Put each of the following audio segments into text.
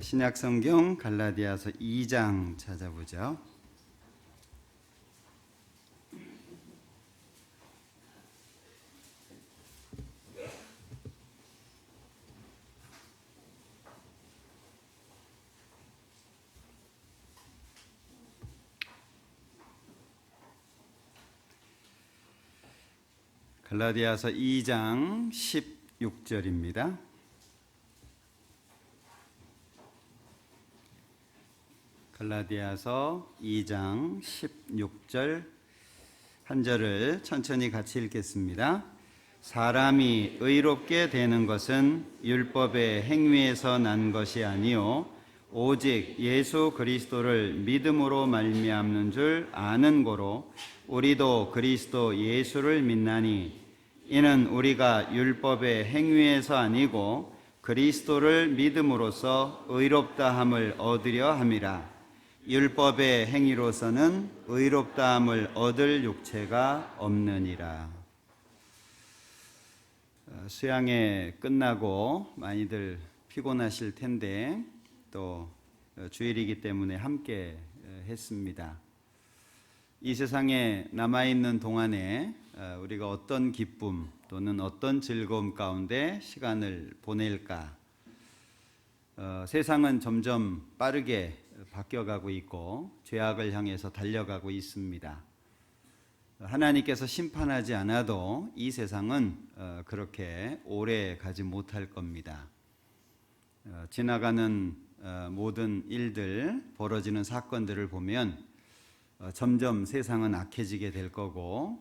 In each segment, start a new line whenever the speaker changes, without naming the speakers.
신약성경 갈라디아서 2장 찾아보죠. 갈라디아서 2장 16절입니다. 갈라디아서 2장 16절 한 절을 천천히 같이 읽겠습니다. 사람이 의롭게 되는 것은 율법의 행위에서 난 것이 아니요 오직 예수 그리스도를 믿음으로 말미암는 줄 아는 고로 우리도 그리스도 예수를 믿나니 이는 우리가 율법의 행위에서 아니고 그리스도를 믿음으로써 의롭다함을 얻으려 함이라. 율법의 행위로서는 의롭다함을 얻을 육체가 없느니라. 수양회 끝나고 많이들 피곤하실 텐데 또 주일이기 때문에 함께 했습니다. 이 세상에 남아있는 동안에 우리가 어떤 기쁨 또는 어떤 즐거움 가운데 시간을 보낼까? 세상은 점점 빠르게 바뀌어가고 있고 죄악을 향해서 달려가고 있습니다. 하나님께서 심판하지 않아도 이 세상은 그렇게 오래 가지 못할 겁니다. 지나가는 모든 일들, 벌어지는 사건들을 보면 점점 세상은 악해지게 될 거고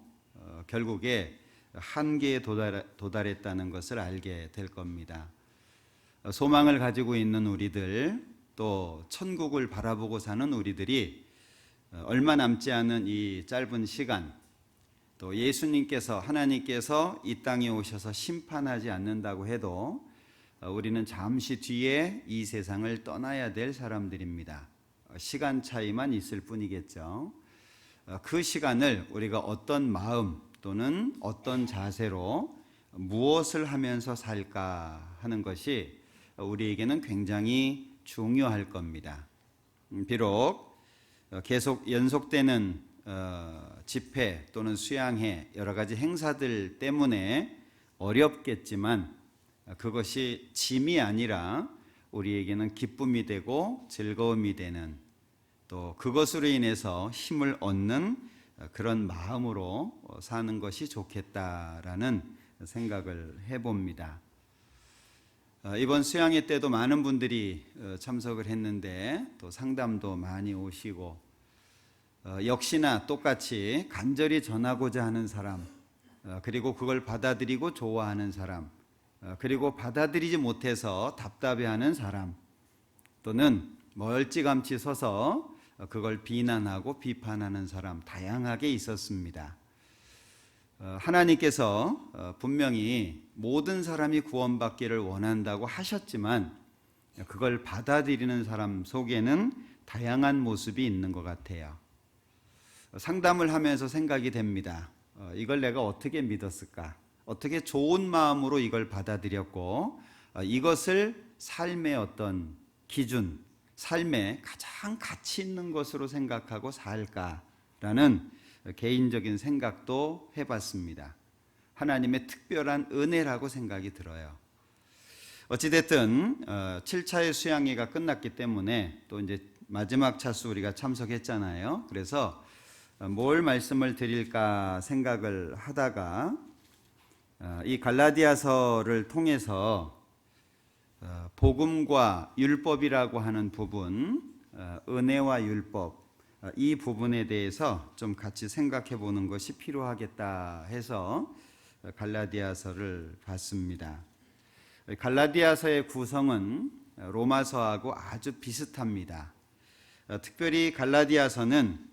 결국에 한계에 도달했다는 것을 알게 될 겁니다. 소망을 가지고 있는 우리들, 또 천국을 바라보고 사는 우리들이 얼마 남지 않은 이 짧은 시간, 또 예수님께서 하나님께서 이 땅에 오셔서 심판하지 않는다고 해도 우리는 잠시 뒤에 이 세상을 떠나야 될 사람들입니다. 시간 차이만 있을 뿐이겠죠. 그 시간을 우리가 어떤 마음 또는 어떤 자세로 무엇을 하면서 살까 하는 것이 우리에게는 굉장히 중요할 겁니다. 비록 계속 연속되는 집회 또는 수양회 여러 가지 행사들 때문에 어렵겠지만 그것이 짐이 아니라 우리에게는 기쁨이 되고 즐거움이 되는, 또 그것으로 인해서 힘을 얻는 그런 마음으로 사는 것이 좋겠다라는 생각을 해봅니다. 이번 수양회 때도 많은 분들이 참석을 했는데 또 상담도 많이 오시고 역시나 똑같이 간절히 전하고자 하는 사람, 그리고 그걸 받아들이고 좋아하는 사람, 그리고 받아들이지 못해서 답답해하는 사람, 또는 멀찌감치 서서 그걸 비난하고 비판하는 사람, 다양하게 있었습니다. 하나님께서 분명히 모든 사람이 구원받기를 원한다고 하셨지만 그걸 받아들이는 사람 속에는 다양한 모습이 있는 것 같아요. 상담을 하면서 생각이 됩니다. 이걸 내가 어떻게 믿었을까? 어떻게 좋은 마음으로 이걸 받아들였고 이것을 삶의 어떤 기준, 삶의 가장 가치 있는 것으로 생각하고 살까라는 개인적인 생각도 해봤습니다. 하나님의 특별한 은혜라고 생각이 들어요. 어찌됐든 7차의 수양회가 끝났기 때문에 또 이제 마지막 차수 우리가 참석했잖아요. 그래서 뭘 말씀을 드릴까 생각을 하다가 이 갈라디아서를 통해서 복음과 율법이라고 하는 부분, 은혜와 율법, 이 부분에 대해서 좀 같이 생각해 보는 것이 필요하겠다 해서 갈라디아서를 봤습니다. 갈라디아서의 구성은 로마서하고 아주 비슷합니다. 특별히 갈라디아서는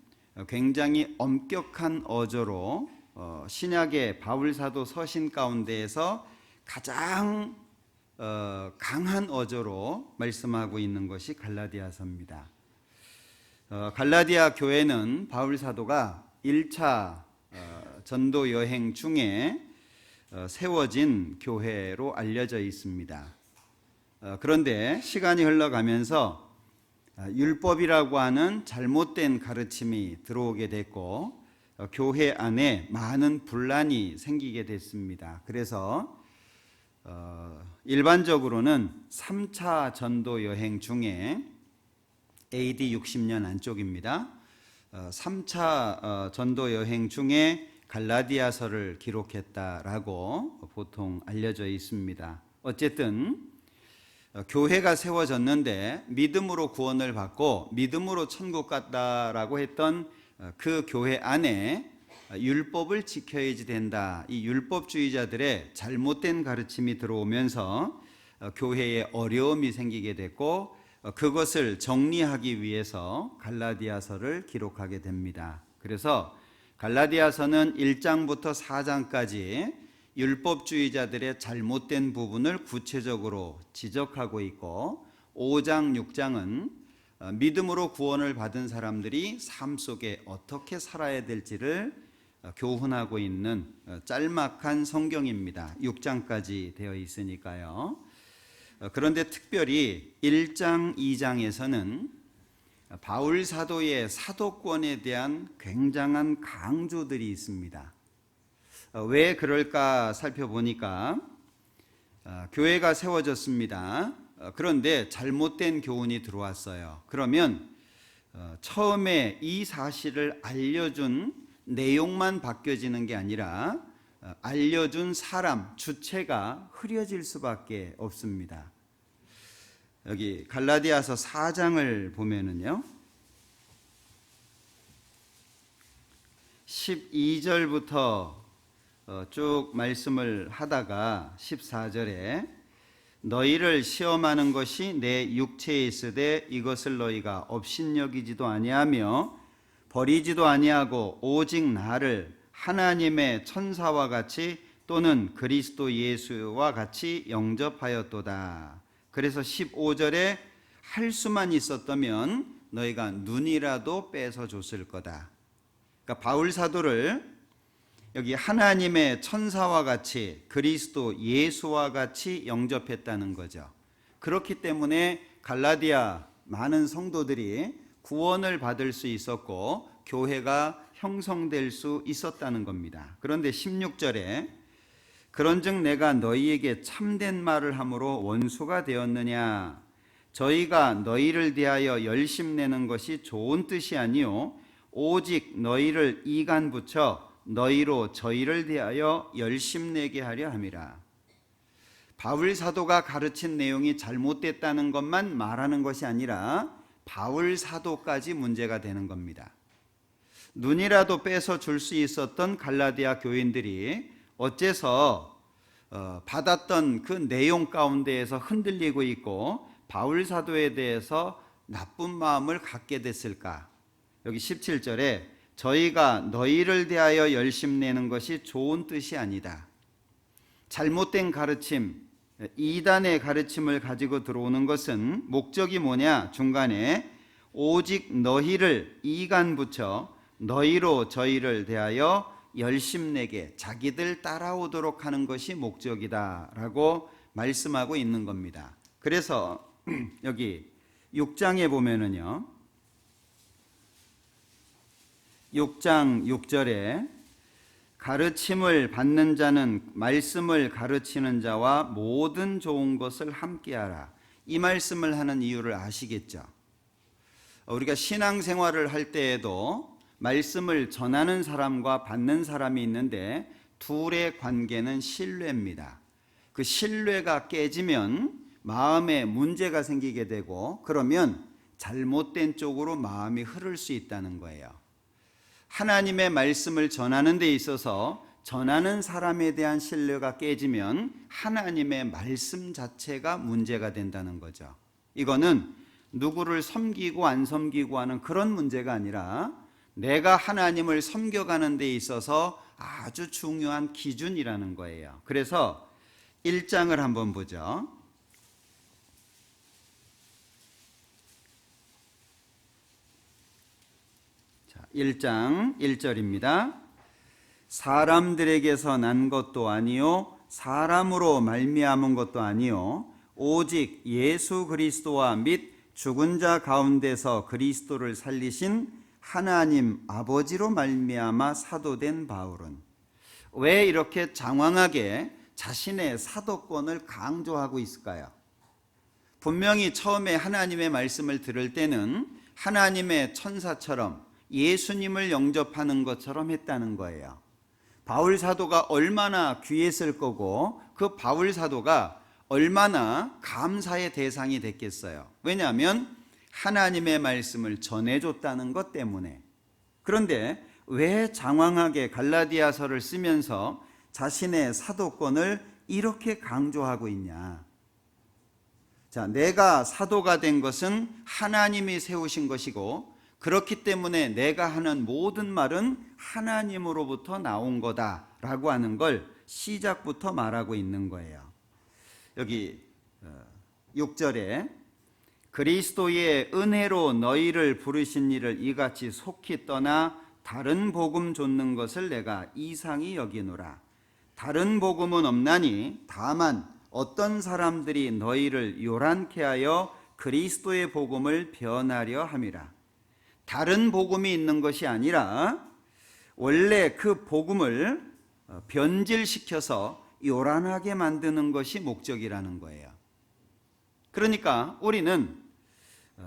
굉장히 엄격한 어조로 신약의 바울 사도 서신 가운데에서 가장 강한 어조로 말씀하고 있는 것이 갈라디아서입니다. 갈라디아 교회는 바울 사도가 1차 전도 여행 중에 세워진 교회로 알려져 있습니다. 그런데 시간이 흘러가면서 율법이라고 하는 잘못된 가르침이 들어오게 됐고 교회 안에 많은 분란이 생기게 됐습니다. 그래서 일반적으로는 3차 전도 여행 중에 AD 60년 안쪽입니다. 3차 전도 여행 중에 갈라디아서를 기록했다라고 보통 알려져 있습니다. 어쨌든 교회가 세워졌는데 믿음으로 구원을 받고 믿음으로 천국 갔다라고 했던 그 교회 안에 율법을 지켜야지 된다. 이 율법주의자들의 잘못된 가르침이 들어오면서 교회에 어려움이 생기게 됐고 그것을 정리하기 위해서 갈라디아서를 기록하게 됩니다. 그래서 갈라디아서는 1장부터 4장까지 율법주의자들의 잘못된 부분을 구체적으로 지적하고 있고 5장, 6장은 믿음으로 구원을 받은 사람들이 삶 속에 어떻게 살아야 될지를 교훈하고 있는 짤막한 성경입니다. 6장까지 되어 있으니까요. 그런데 특별히 1장, 2장에서는 바울 사도의 사도권에 대한 굉장한 강조들이 있습니다. 왜 그럴까 살펴보니까 교회가 세워졌습니다. 그런데 잘못된 교훈이 들어왔어요. 그러면 처음에 이 사실을 알려준 내용만 바뀌어지는 게 아니라 알려준 사람, 주체가 흐려질 수밖에 없습니다. 여기 갈라디아서 4장을 보면은요 12절부터 쭉 말씀을 하다가 14절에 너희를 시험하는 것이 내 육체에 있으되 이것을 너희가 업신여기지도 아니하며 버리지도 아니하고 오직 나를 하나님의 천사와 같이 또는 그리스도 예수와 같이 영접하였도다. 그래서 15절에 할 수만 있었다면 너희가 눈이라도 뺏어 줬을 거다. 그러니까 바울 사도를 여기 하나님의 천사와 같이 그리스도 예수와 같이 영접했다는 거죠. 그렇기 때문에 갈라디아 많은 성도들이 구원을 받을 수 있었고 교회가 형성될 수 있었다는 겁니다. 그런데 16절에 그런즉 내가 너희에게 참된 말을 함으로 원수가 되었느냐? 저희가 너희를 대하여 열심내는 것이 좋은 뜻이 아니요 오직 너희를 이간 붙여 너희로 저희를 대하여 열심내게 하려 함이라. 바울 사도가 가르친 내용이 잘못됐다는 것만 말하는 것이 아니라 바울 사도까지 문제가 되는 겁니다. 눈이라도 빼서 줄 수 있었던 갈라디아 교인들이 어째서 받았던 그 내용 가운데에서 흔들리고 있고 바울 사도에 대해서 나쁜 마음을 갖게 됐을까? 여기 17절에 저희가 너희를 대하여 열심내는 것이 좋은 뜻이 아니다. 잘못된 가르침, 이단의 가르침을 가지고 들어오는 것은 목적이 뭐냐? 중간에 오직 너희를 이간 붙여 너희로 저희를 대하여 열심내게 자기들 따라오도록 하는 것이 목적이다 라고 말씀하고 있는 겁니다. 그래서 여기 6장에 보면은요 6장 6절에 가르침을 받는 자는 말씀을 가르치는 자와 모든 좋은 것을 함께하라. 이 말씀을 하는 이유를 아시겠죠? 우리가 신앙생활을 할 때에도 말씀을 전하는 사람과 받는 사람이 있는데 둘의 관계는 신뢰입니다. 그 신뢰가 깨지면 마음에 문제가 생기게 되고 그러면 잘못된 쪽으로 마음이 흐를 수 있다는 거예요. 하나님의 말씀을 전하는 데 있어서 전하는 사람에 대한 신뢰가 깨지면 하나님의 말씀 자체가 문제가 된다는 거죠. 이거는 누구를 섬기고 안 섬기고 하는 그런 문제가 아니라 내가 하나님을 섬겨가는 데 있어서 아주 중요한 기준이라는 거예요. 그래서 1장을 한번 보죠. 자, 1장 1절입니다. 사람들에게서 난 것도 아니요 사람으로 말미암은 것도 아니요 오직 예수 그리스도와 및 죽은 자 가운데서 그리스도를 살리신 하나님 아버지로 말미암아 사도된 바울은 왜 이렇게 장황하게 자신의 사도권을 강조하고 있을까요? 분명히 처음에 하나님의 말씀을 들을 때는 하나님의 천사처럼 예수님을 영접하는 것처럼 했다는 거예요. 바울 사도가 얼마나 귀했을 거고 그 바울 사도가 얼마나 감사의 대상이 됐겠어요. 왜냐하면 하나님의 말씀을 전해줬다는 것 때문에. 그런데 왜 장황하게 갈라디아서를 쓰면서 자신의 사도권을 이렇게 강조하고 있냐? 자, 내가 사도가 된 것은 하나님이 세우신 것이고 그렇기 때문에 내가 하는 모든 말은 하나님으로부터 나온 거다라고 하는 걸 시작부터 말하고 있는 거예요. 여기 6절에 그리스도의 은혜로 너희를 부르신 이를 이같이 속히 떠나 다른 복음 좇는 것을 내가 이상히 여기노라. 다른 복음은 없나니 다만 어떤 사람들이 너희를 요란케 하여 그리스도의 복음을 변하려 함이라. 다른 복음이 있는 것이 아니라 원래 그 복음을 변질시켜서 요란하게 만드는 것이 목적이라는 거예요. 그러니까 우리는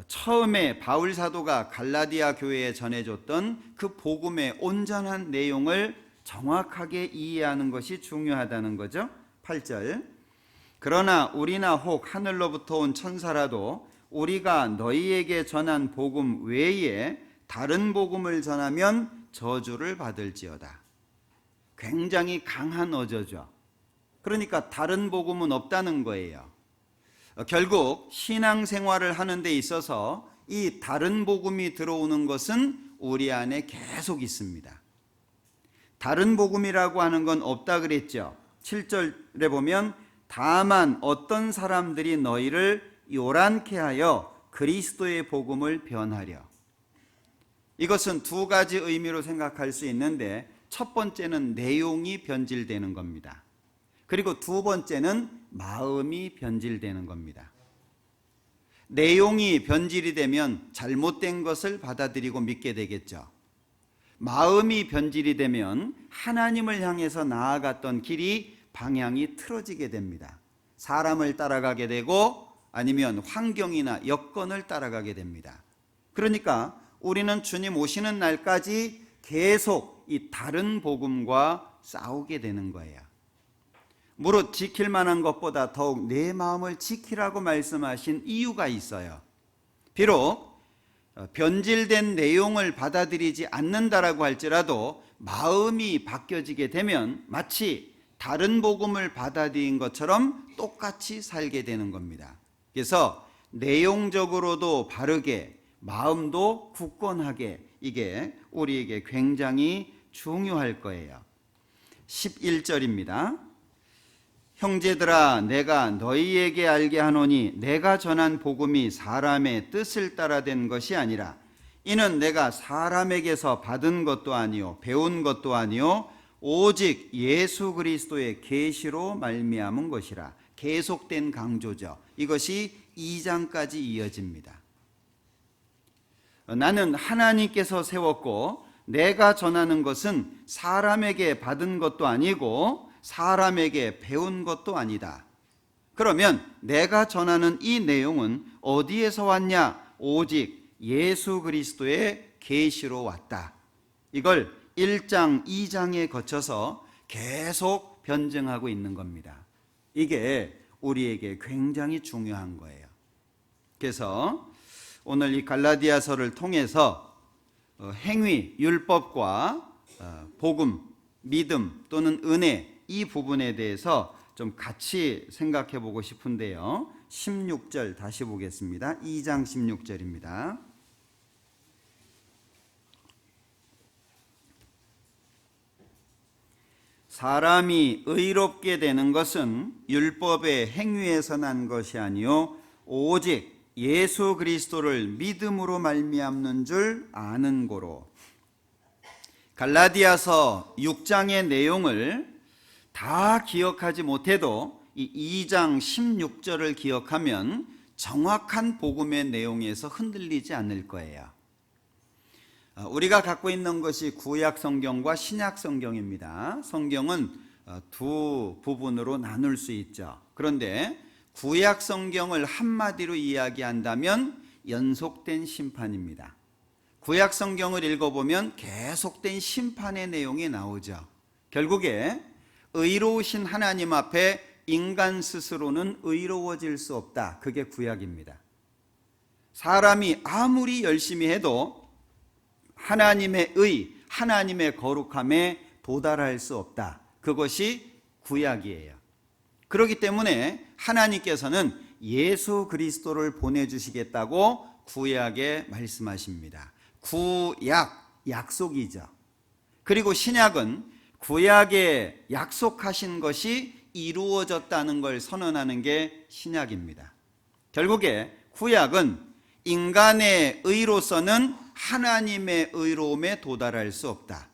처음에 바울 사도가 갈라디아 교회에 전해줬던 그 복음의 온전한 내용을 정확하게 이해하는 것이 중요하다는 거죠. 8절 그러나 우리나 혹 하늘로부터 온 천사라도 우리가 너희에게 전한 복음 외에 다른 복음을 전하면 저주를 받을지어다. 굉장히 강한 어조죠. 그러니까 다른 복음은 없다는 거예요. 결국 신앙생활을 하는 데 있어서 이 다른 복음이 들어오는 것은 우리 안에 계속 있습니다. 다른 복음이라고 하는 건 없다 그랬죠. 7절에 보면 다만 어떤 사람들이 너희를 요란케 하여 그리스도의 복음을 변하려. 이것은 두 가지 의미로 생각할 수 있는데 첫 번째는 내용이 변질되는 겁니다. 그리고 두 번째는 마음이 변질되는 겁니다. 내용이 변질이 되면 잘못된 것을 받아들이고 믿게 되겠죠. 마음이 변질이 되면 하나님을 향해서 나아갔던 길이 방향이 틀어지게 됩니다. 사람을 따라가게 되고 아니면 환경이나 여건을 따라가게 됩니다. 그러니까 우리는 주님 오시는 날까지 계속 이 다른 복음과 싸우게 되는 거예요. 무릇 지킬 만한 것보다 더욱 내 마음을 지키라고 말씀하신 이유가 있어요. 비록 변질된 내용을 받아들이지 않는다라고 할지라도 마음이 바뀌어지게 되면 마치 다른 복음을 받아들인 것처럼 똑같이 살게 되는 겁니다. 그래서 내용적으로도 바르게 마음도 굳건하게 이게 우리에게 굉장히 중요할 거예요. 11절입니다. 형제들아 내가 너희에게 알게 하노니 내가 전한 복음이 사람의 뜻을 따라 된 것이 아니라 이는 내가 사람에게서 받은 것도 아니요 배운 것도 아니요 오직 예수 그리스도의 계시로 말미암은 것이라. 계속된 강조죠. 이것이 2장까지 이어집니다. 나는 하나님께서 세웠고 내가 전하는 것은 사람에게 받은 것도 아니고 사람에게 배운 것도 아니다. 그러면 내가 전하는 이 내용은 어디에서 왔냐? 오직 예수 그리스도의 계시로 왔다. 이걸 1장, 2장에 거쳐서 계속 변증하고 있는 겁니다. 이게 우리에게 굉장히 중요한 거예요. 그래서 오늘 이 갈라디아서를 통해서 행위, 율법과 복음, 믿음 또는 은혜 이 부분에 대해서 좀 같이 생각해 보고 싶은데요. 16절 다시 보겠습니다. 2장 16절입니다. 사람이 의롭게 되는 것은 율법의 행위에서 난 것이 아니요 오직 예수 그리스도를 믿음으로 말미암는 줄 아는 고로. 갈라디아서 6장의 내용을 다 기억하지 못해도 이 2장 16절을 기억하면 정확한 복음의 내용에서 흔들리지 않을 거예요. 우리가 갖고 있는 것이 구약 성경과 신약 성경입니다. 성경은 두 부분으로 나눌 수 있죠. 그런데 구약 성경을 한마디로 이야기한다면 연속된 심판입니다. 구약 성경을 읽어보면 계속된 심판의 내용이 나오죠. 결국에 의로우신 하나님 앞에 인간 스스로는 의로워질 수 없다. 그게 구약입니다. 사람이 아무리 열심히 해도 하나님의 의, 하나님의 거룩함에 도달할 수 없다. 그것이 구약이에요. 그렇기 때문에 하나님께서는 예수 그리스도를 보내주시겠다고 구약에 말씀하십니다. 구약, 약속이죠. 그리고 신약은 구약에 약속하신 것이 이루어졌다는 걸 선언하는 게 신약입니다. 결국에 구약은 인간의 의로서는 하나님의 의로움에 도달할 수 없다.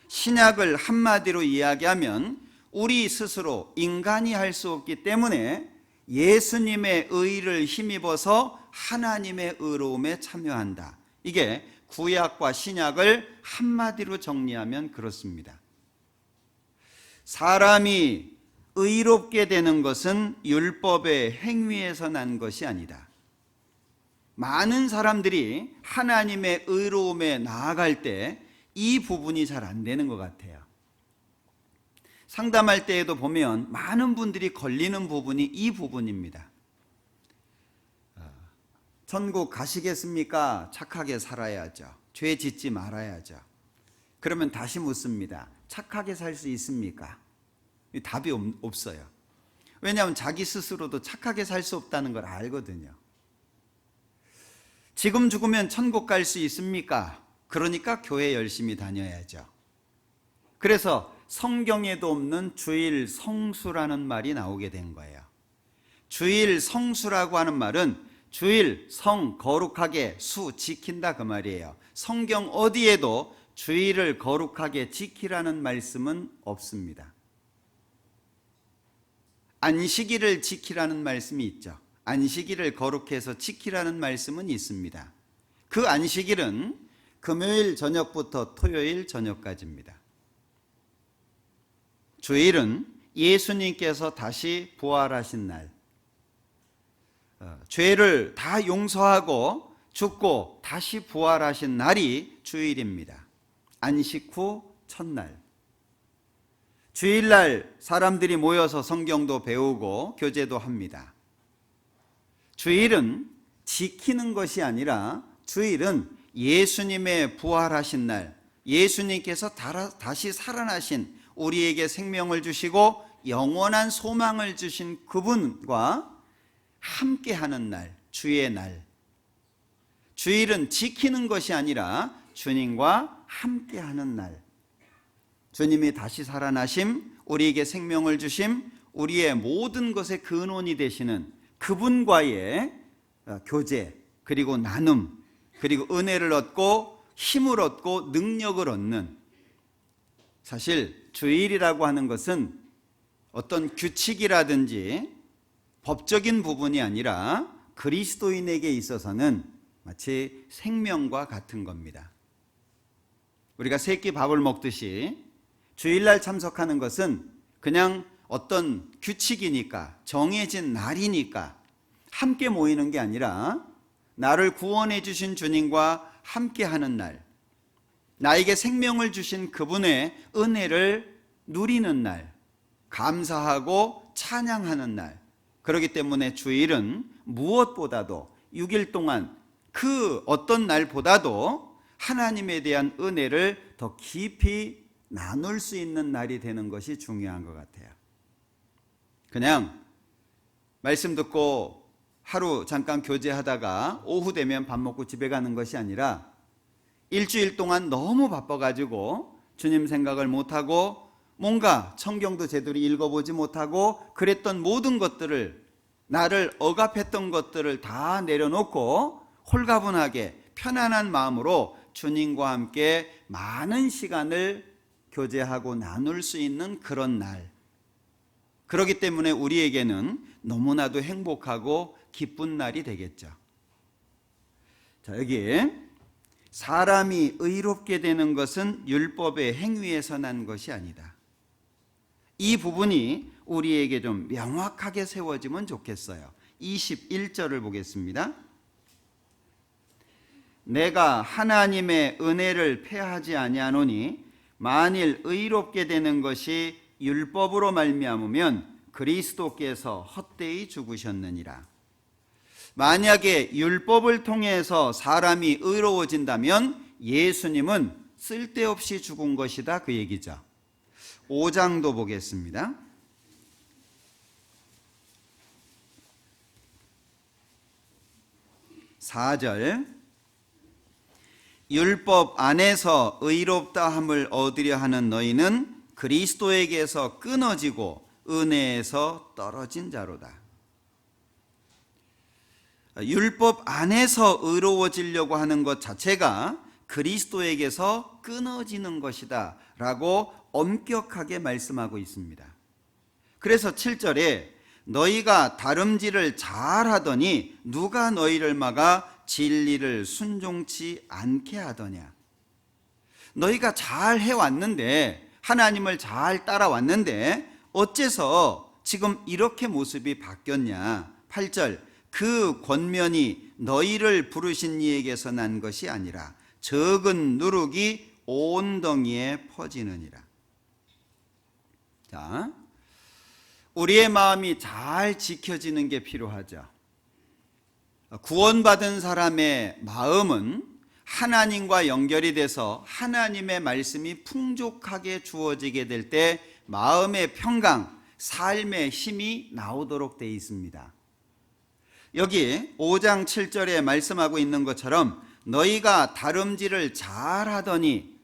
신약을 한마디로 이야기하면 우리 스스로 인간이 할 수 없기 때문에 예수님의 의를 힘입어서 하나님의 의로움에 참여한다. 이게 구약과 신약을 한마디로 정리하면 그렇습니다. 사람이 의롭게 되는 것은 율법의 행위에서 난 것이 아니다. 많은 사람들이 하나님의 의로움에 나아갈 때 이 부분이 잘 안 되는 것 같아요. 상담할 때에도 보면 많은 분들이 걸리는 부분이 이 부분입니다. 천국 가시겠습니까? 착하게 살아야죠. 죄 짓지 말아야죠. 그러면 다시 묻습니다. 착하게 살 수 있습니까? 답이 없어요. 왜냐하면 자기 스스로도 착하게 살 수 없다는 걸 알거든요. 지금 죽으면 천국 갈 수 있습니까? 그러니까 교회 열심히 다녀야죠. 그래서 성경에도 없는 주일 성수라는 말이 나오게 된 거예요. 주일 성수라고 하는 말은 주일 성 거룩하게 수 지킨다 그 말이에요. 성경 어디에도 주일을 거룩하게 지키라는 말씀은 없습니다. 안식일을 지키라는 말씀이 있죠. 안식일을 거룩해서 지키라는 말씀은 있습니다. 그 안식일은 금요일 저녁부터 토요일 저녁까지입니다. 주일은 예수님께서 다시 부활하신 날, 죄를 다 용서하고 죽고 다시 부활하신 날이 주일입니다. 안식 후 첫날. 주일날 사람들이 모여서 성경도 배우고 교제도 합니다. 주일은 지키는 것이 아니라 주일은 예수님의 부활하신 날, 예수님께서 다시 살아나신 우리에게 생명을 주시고 영원한 소망을 주신 그분과 함께하는 날, 주의 날. 주일은 지키는 것이 아니라 주님과 함께하는 날. 주님이 다시 살아나심, 우리에게 생명을 주심, 우리의 모든 것의 근원이 되시는 그분과의 교제, 그리고 나눔, 그리고 은혜를 얻고 힘을 얻고 능력을 얻는, 사실 주일이라고 하는 것은 어떤 규칙이라든지 법적인 부분이 아니라 그리스도인에게 있어서는 마치 생명과 같은 겁니다. 우리가 세 끼 밥을 먹듯이 주일날 참석하는 것은 그냥 어떤 규칙이니까, 정해진 날이니까 함께 모이는 게 아니라 나를 구원해 주신 주님과 함께하는 날, 나에게 생명을 주신 그분의 은혜를 누리는 날, 감사하고 찬양하는 날. 그렇기 때문에 주일은 무엇보다도 6일 동안 그 어떤 날보다도 하나님에 대한 은혜를 더 깊이 나눌 수 있는 날이 되는 것이 중요한 것 같아요. 그냥 말씀 듣고 하루 잠깐 교제하다가 오후 되면 밥 먹고 집에 가는 것이 아니라 일주일 동안 너무 바빠가지고 주님 생각을 못하고 뭔가 성경도 제대로 읽어보지 못하고 그랬던 모든 것들을, 나를 억압했던 것들을 다 내려놓고 홀가분하게 편안한 마음으로 주님과 함께 많은 시간을 교제하고 나눌 수 있는 그런 날, 그렇기 때문에 우리에게는 너무나도 행복하고 기쁜 날이 되겠죠. 자, 여기 사람이 의롭게 되는 것은 율법의 행위에서 난 것이 아니다. 이 부분이 우리에게 좀 명확하게 세워지면 좋겠어요. 21절을 보겠습니다. 내가 하나님의 은혜를 패하지 아니하노니 만일 의롭게 되는 것이 율법으로 말미암으면 그리스도께서 헛되이 죽으셨느니라. 만약에 율법을 통해서 사람이 의로워진다면 예수님은 쓸데없이 죽은 것이다, 그 얘기죠. 5장도 보겠습니다. 4절 율법 안에서 의롭다 함을 얻으려 하는 너희는 그리스도에게서 끊어지고 은혜에서 떨어진 자로다. 율법 안에서 의로워지려고 하는 것 자체가 그리스도에게서 끊어지는 것이다 라고 엄격하게 말씀하고 있습니다. 그래서 7절에 너희가 다름질을 잘하더니 누가 너희를 막아 진리를 순종치 않게 하더냐. 너희가 잘 해왔는데, 하나님을 잘 따라왔는데 어째서 지금 이렇게 모습이 바뀌었냐. 8절 그 권면이 너희를 부르신 이에게서 난 것이 아니라 적은 누룩이 온 덩이에 퍼지느니라. 자, 우리의 마음이 잘 지켜지는 게 필요하죠. 구원받은 사람의 마음은 하나님과 연결이 돼서 하나님의 말씀이 풍족하게 주어지게 될 때 마음의 평강, 삶의 힘이 나오도록 되어 있습니다. 여기 5장 7절에 말씀하고 있는 것처럼 너희가 다름질을 잘하더니,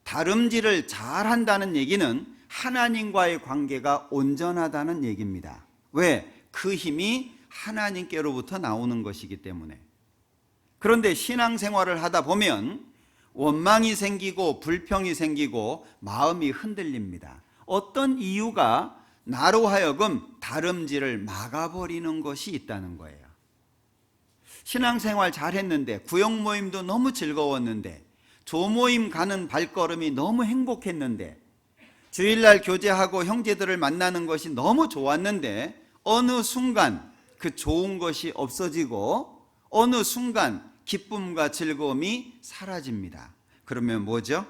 다름질을 잘한다는 얘기는 하나님과의 관계가 온전하다는 얘기입니다. 왜? 그 힘이 하나님께로부터 나오는 것이기 때문에. 그런데 신앙생활을 하다 보면 원망이 생기고 불평이 생기고 마음이 흔들립니다. 어떤 이유가 나로 하여금 다름질을 막아버리는 것이 있다는 거예요. 신앙생활 잘했는데, 구역 모임도 너무 즐거웠는데, 조모임 가는 발걸음이 너무 행복했는데, 주일날 교제하고 형제들을 만나는 것이 너무 좋았는데 어느 순간 그 좋은 것이 없어지고 어느 순간 기쁨과 즐거움이 사라집니다. 그러면 뭐죠?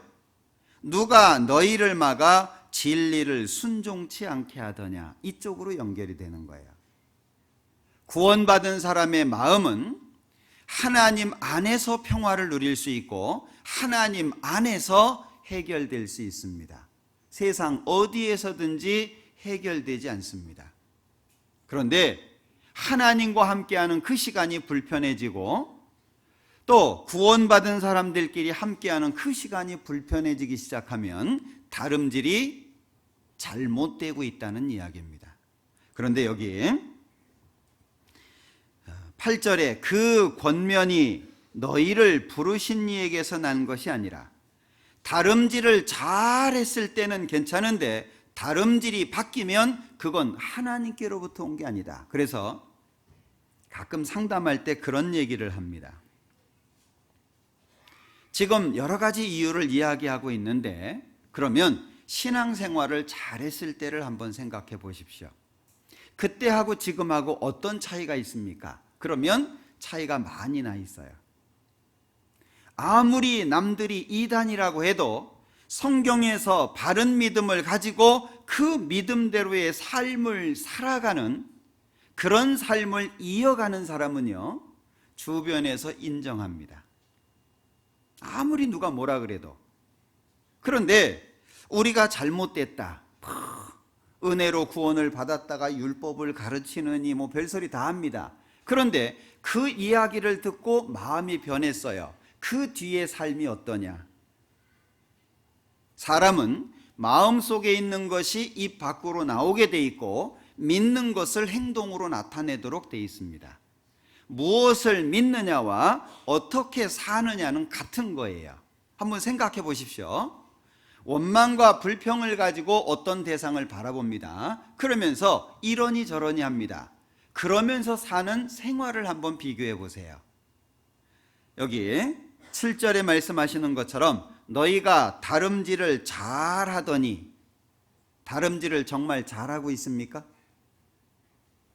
누가 너희를 막아 진리를 순종치 않게 하더냐. 이쪽으로 연결이 되는 거예요. 구원받은 사람의 마음은 하나님 안에서 평화를 누릴 수 있고 하나님 안에서 해결될 수 있습니다. 세상 어디에서든지 해결되지 않습니다. 그런데 하나님과 함께하는 그 시간이 불편해지고 또 구원받은 사람들끼리 함께하는 그 시간이 불편해지기 시작하면 다름질이 잘못되고 있다는 이야기입니다. 그런데 여기 8절에 그 권면이 너희를 부르신 이에게서 난 것이 아니라, 다름질을 잘했을 때는 괜찮은데 다름질이 바뀌면 그건 하나님께로부터 온 게 아니다. 그래서 가끔 상담할 때 그런 얘기를 합니다. 지금 여러 가지 이유를 이야기하고 있는데 그러면 신앙생활을 잘했을 때를 한번 생각해 보십시오. 그때하고 지금하고 어떤 차이가 있습니까? 그러면 차이가 많이 나 있어요. 아무리 남들이 이단이라고 해도 성경에서 바른 믿음을 가지고 그 믿음대로의 삶을 살아가는, 그런 삶을 이어가는 사람은요, 주변에서 인정합니다. 아무리 누가 뭐라 그래도. 그런데 우리가 잘못됐다, 은혜로 구원을 받았다가 율법을 가르치느니 뭐 별소리 다 합니다. 그런데 그 이야기를 듣고 마음이 변했어요. 그 뒤의 삶이 어떠냐? 사람은 마음속에 있는 것이 입 밖으로 나오게 돼 있고 믿는 것을 행동으로 나타내도록 돼 있습니다. 무엇을 믿느냐와 어떻게 사느냐는 같은 거예요. 한번 생각해 보십시오. 원망과 불평을 가지고 어떤 대상을 바라봅니다. 그러면서 이러니 저러니 합니다. 그러면서 사는 생활을 한번 비교해 보세요. 여기 7절에 말씀하시는 것처럼 너희가 다름질을 잘하더니, 다름질을 정말 잘하고 있습니까?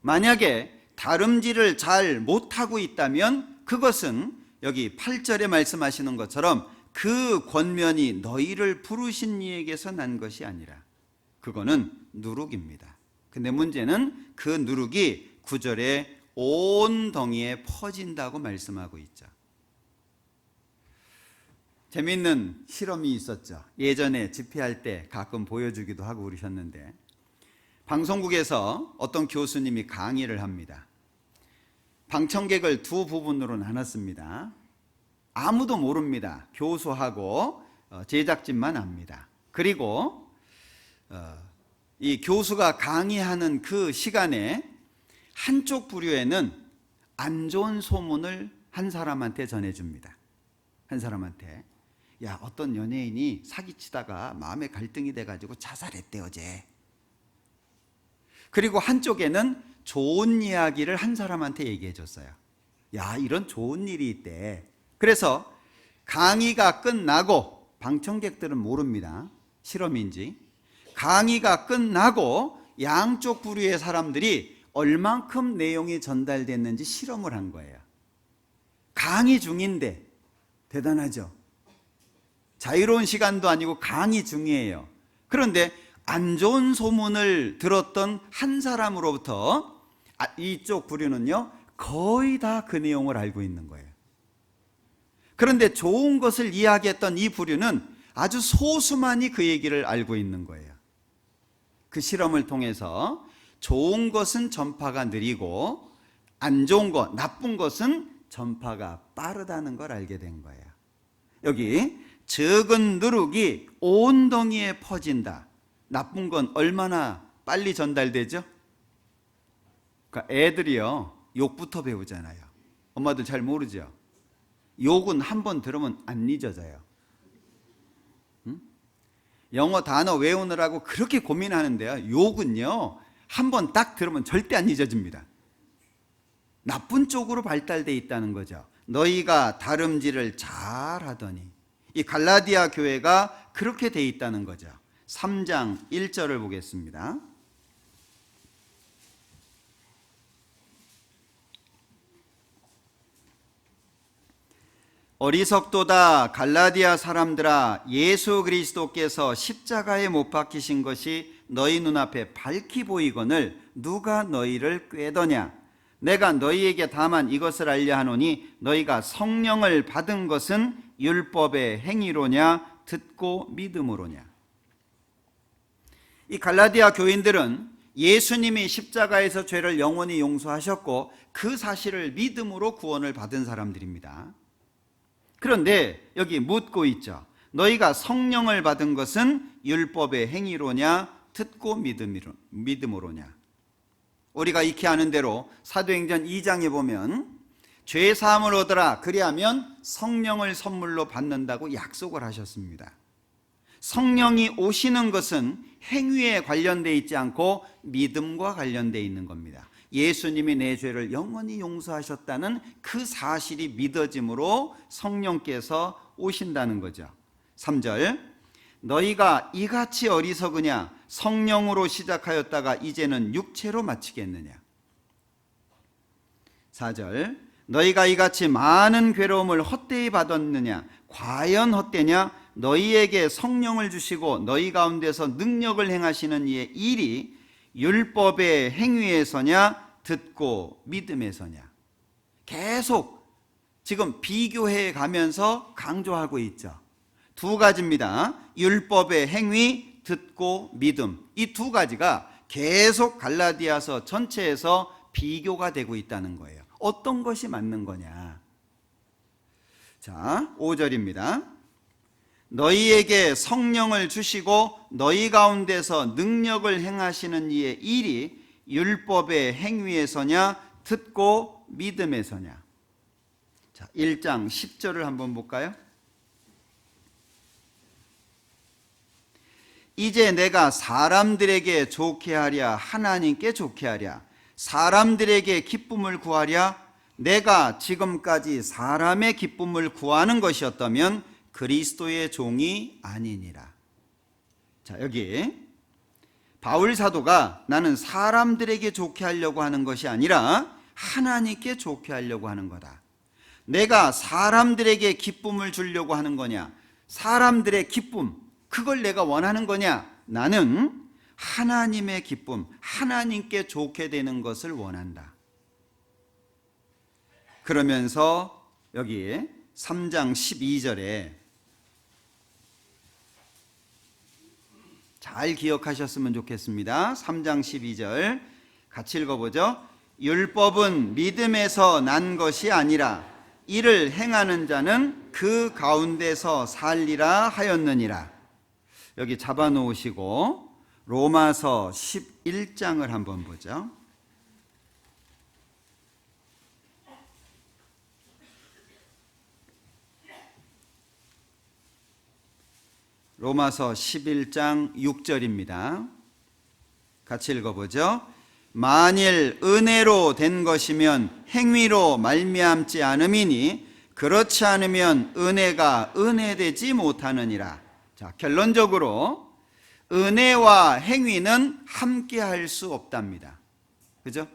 만약에 다름질을 잘 못하고 있다면 그것은 여기 8절에 말씀하시는 것처럼 그 권면이 너희를 부르신 이에게서 난 것이 아니라 그거는 누룩입니다. 근데 문제는 그 누룩이 9절에 온 덩이에 퍼진다고 말씀하고 있죠. 재미있는 실험이 있었죠. 예전에 집회할 때 가끔 보여주기도 하고 그러셨는데, 방송국에서 어떤 교수님이 강의를 합니다. 방청객을 두 부분으로 나눴습니다. 아무도 모릅니다. 교수하고 제작진만 압니다. 그리고 이 교수가 강의하는 그 시간에 한쪽 부류에는 안 좋은 소문을 한 사람한테 전해줍니다. 한 사람한테, 야, 어떤 연예인이 사기치다가 마음에 갈등이 돼가지고 자살했대 어제. 그리고 한쪽에는 좋은 이야기를 한 사람한테 얘기해 줬어요. 야, 이런 좋은 일이 있대. 그래서 강의가 끝나고, 방청객들은 모릅니다. 실험인지. 강의가 끝나고 양쪽 부류의 사람들이 얼만큼 내용이 전달됐는지 실험을 한 거예요. 강의 중인데, 대단하죠? 자유로운 시간도 아니고 강의 중이에요. 그런데 안 좋은 소문을 들었던 한 사람으로부터 이쪽 부류는요, 거의 다 그 내용을 알고 있는 거예요. 그런데 좋은 것을 이야기했던 이 부류는 아주 소수만이 그 얘기를 알고 있는 거예요. 그 실험을 통해서 좋은 것은 전파가 느리고 안 좋은 것, 나쁜 것은 전파가 빠르다는 걸 알게 된 거예요. 여기 적은 누룩이 온 덩이에 퍼진다. 나쁜 건 얼마나 빨리 전달되죠? 그러니까 애들이요, 욕부터 배우잖아요. 엄마들 잘 모르죠? 욕은 한 번 들으면 안 잊어져요. 응? 영어 단어 외우느라고 그렇게 고민하는데요, 욕은요 한 번 딱 들으면 절대 안 잊어집니다. 나쁜 쪽으로 발달되어 있다는 거죠. 너희가 다름질을 잘하더니, 이 갈라디아 교회가 그렇게 돼 있다는 거죠. 3장 1절을 보겠습니다. 어리석도다 갈라디아 사람들아, 예수 그리스도께서 십자가에 못 박히신 것이 너희 눈앞에 밝히 보이거늘 누가 너희를 꾀더냐? 내가 너희에게 다만 이것을 알려 하노니 너희가 성령을 받은 것은 율법의 행위로냐 듣고 믿음으로냐. 이 갈라디아 교인들은 예수님이 십자가에서 죄를 영원히 용서하셨고 그 사실을 믿음으로 구원을 받은 사람들입니다. 그런데 여기 묻고 있죠. 너희가 성령을 받은 것은 율법의 행위로냐 듣고 믿음으로냐. 우리가 익히 아는 대로 사도행전 2장에 보면 죄 사함을 얻으라, 그리하면 성령을 선물로 받는다고 약속을 하셨습니다. 성령이 오시는 것은 행위에 관련되어 있지 않고 믿음과 관련되어 있는 겁니다. 예수님이 내 죄를 영원히 용서하셨다는 그 사실이 믿어짐으로 성령께서 오신다는 거죠. 3절, 너희가 이같이 어리석으냐? 성령으로 시작하였다가 이제는 육체로 마치겠느냐? 4절, 너희가 이같이 많은 괴로움을 헛되이 받았느냐? 과연 헛되냐? 너희에게 성령을 주시고 너희 가운데서 능력을 행하시는 이의 일이 율법의 행위에서냐 듣고 믿음에서냐. 계속 지금 비교해 가면서 강조하고 있죠. 두 가지입니다. 율법의 행위, 듣고 믿음. 이 두 가지가 계속 갈라디아서 전체에서 비교가 되고 있다는 거예요. 어떤 것이 맞는 거냐. 자, 5절입니다. 너희에게 성령을 주시고 너희 가운데서 능력을 행하시는 이의 일이 율법의 행위에서냐 듣고 믿음에서냐. 자, 1장 10절을 한번 볼까요? 이제 내가 사람들에게 좋게 하랴, 하나님께 좋게 하랴, 사람들에게 기쁨을 구하랴. 내가 지금까지 사람의 기쁨을 구하는 것이었다면 그리스도의 종이 아니니라. 자, 여기 바울 사도가 나는 사람들에게 좋게 하려고 하는 것이 아니라 하나님께 좋게 하려고 하는 거다. 내가 사람들에게 기쁨을 주려고 하는 거냐? 사람들의 기쁨, 그걸 내가 원하는 거냐? 나는 하나님의 기쁨, 하나님께 좋게 되는 것을 원한다. 그러면서 여기 3장 12절에 잘 기억하셨으면 좋겠습니다. 3장 12절 같이 읽어보죠. 율법은 믿음에서 난 것이 아니라 이를 행하는 자는 그 가운데서 살리라 하였느니라. 여기 잡아놓으시고 로마서 11장을 한번 보죠. 로마서 11장 6절입니다. 같이 읽어보죠. 만일 은혜로 된 것이면 행위로 말미암지 않음이니 그렇지 않으면 은혜가 은혜되지 못하느니라. 자, 결론적으로 은혜와 행위는 함께 할 수 없답니다. 그죠?